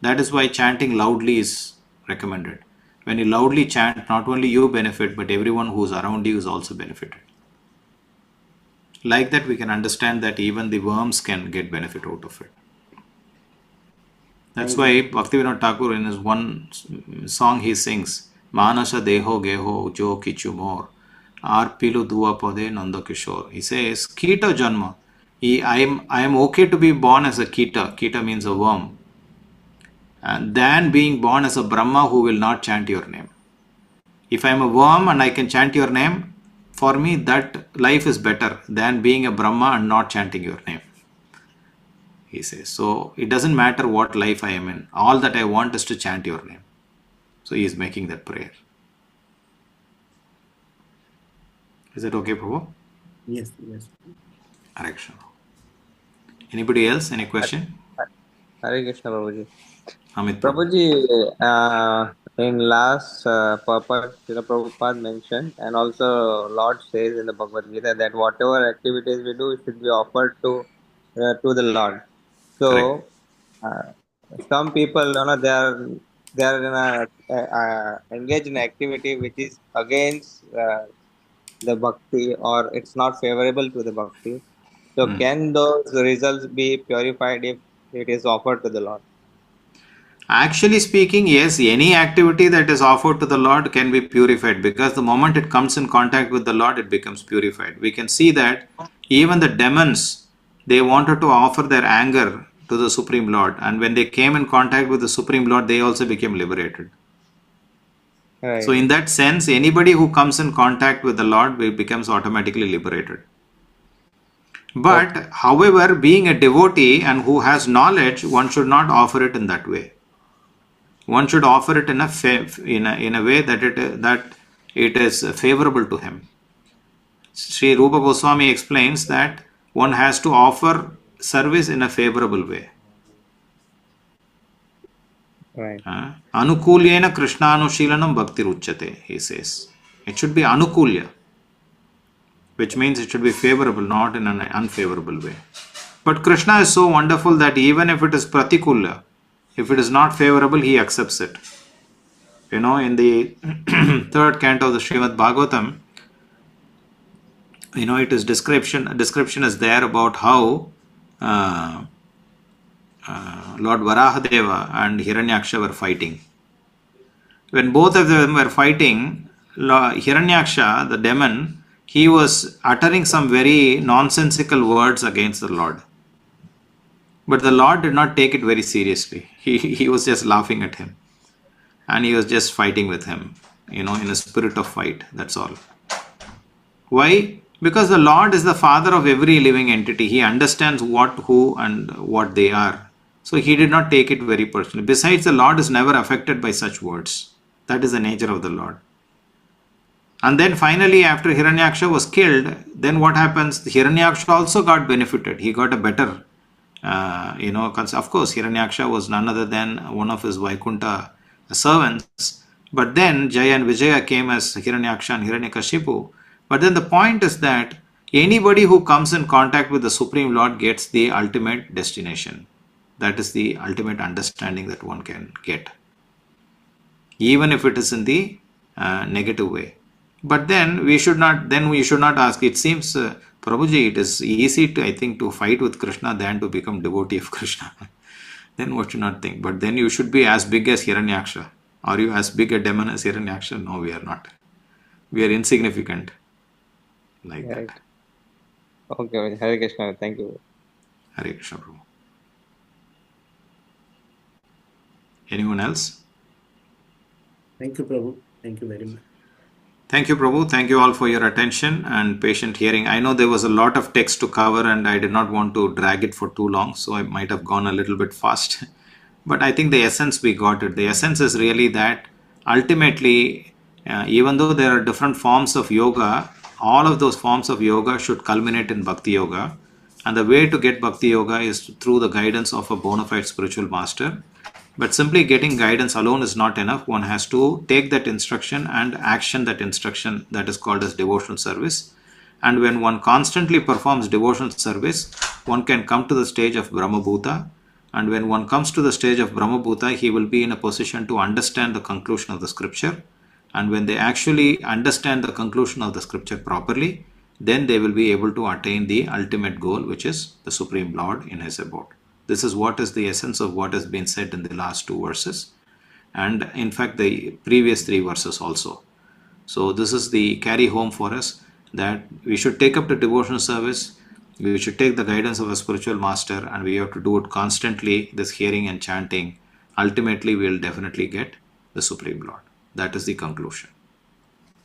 That is why chanting loudly is recommended. When you loudly chant, not only you benefit, but everyone who is around you is also benefited. Like that, we can understand that even the worms can get benefit out of it. That's why Bhaktivinoda Thakur, in his one song, he sings, Manasa Deho Geho Jo Kichu Mor Arpilu Dua Pade Nanda Kishore. He says, Kita Janma. I am okay to be born as a Kita. Kita means a worm. And than being born as a Brahma who will not chant your name. If I am a worm and I can chant your name, for me that life is better than being a Brahma and not chanting your name. He says, so it doesn't matter what life I am in. All that I want is to chant your name. So he is making that prayer. Is that okay, Prabhu? Yes. Hare Krishna. Anybody else? Any question? Hare Krishna, Prabhuji. Amit Prabhu. Prabhuji, in last purpose, Srila Prabhupada mentioned, and also Lord says in the Bhagavad Gita that whatever activities we do should be offered to the Lord. So, some people, they are engaged in activity which is against the bhakti, or it's not favorable to the bhakti. So, can those results be purified if it is offered to the Lord? Actually speaking, yes, any activity that is offered to the Lord can be purified, because the moment it comes in contact with the Lord, it becomes purified. We can see that even the demons, they wanted to offer their anger to the Supreme Lord, and when they came in contact with the Supreme Lord, they also became liberated. So, Right. in that sense, anybody who comes in contact with the Lord becomes automatically liberated. But, Okay. however, being a devotee and who has knowledge, one should not offer it in that way. One should offer it in a way that it is favorable to him. Sri Rupa Goswami explains that one has to offer service in a favorable way. Right. Anukulyena Krishnanushilanam Bhakti Ruchyate, he says. It should be anukulya, which means it should be favorable, not in an unfavorable way. But Krishna is so wonderful that even if it is pratikulya, if it is not favorable, he accepts it. In the third canto of the Srimad Bhagavatam, it is description is there about how uh, Lord Varahadeva and Hiranyaksha were fighting. When both of them were fighting, Hiranyaksha, the demon, he was uttering some very nonsensical words against the Lord. But the Lord did not take it very seriously. He was just laughing at him. And he was just fighting with him, in a spirit of fight. That's all. Why? Because the Lord is the father of every living entity. He understands what, who, and what they are. So he did not take it very personally. Besides, the Lord is never affected by such words. That is the nature of the Lord. And then finally, after Hiranyaksha was killed, then what happens? Hiranyaksha also got benefited. He got a better, of course, Hiranyaksha was none other than one of his Vaikuntha servants. But then Jaya and Vijaya came as Hiranyaksha and Hiranyakashipu. But then the point is that anybody who comes in contact with the Supreme Lord gets the ultimate destination. That is the ultimate understanding that one can get, even if it is in the negative way. But then we should not ask. It seems, Prabhuji, it is easy to fight with Krishna than to become devotee of Krishna. Then what should not think? But then you should be as big as Hiranyaksha. Are you as big a demon as Hiranyaksha? No, we are not. We are insignificant. Like Right. that. Okay. Hare Krishna. Thank you. Hare Krishna, Prabhu. Anyone else? Thank you, Prabhu. Thank you very much. Thank you, Prabhu. Thank you all for your attention and patient hearing. I know there was a lot of text to cover and I did not want to drag it for too long, so I might have gone a little bit fast. But I think the essence we got it. The essence is really that ultimately, even though there are different forms of yoga, all of those forms of yoga should culminate in Bhakti Yoga. And the way to get Bhakti Yoga is through the guidance of a bona fide spiritual master. But simply getting guidance alone is not enough. One has to take that instruction and action that instruction, that is called as devotional service. And when one constantly performs devotional service, one can come to the stage of Brahmabhuta. And when one comes to the stage of Brahmabhuta, he will be in a position to understand the conclusion of the scripture. And when they actually understand the conclusion of the scripture properly, then they will be able to attain the ultimate goal, which is the Supreme Lord in his abode. This is what is the essence of what has been said in the last two verses, and in fact the previous three verses also. So this is the carry home for us, that we should take up the devotional service, we should take the guidance of a spiritual master, and we have to do it constantly, this hearing and chanting. Ultimately we will definitely get the Supreme Lord. That is the conclusion.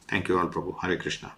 Thank you all, Prabhu. Hare Krishna.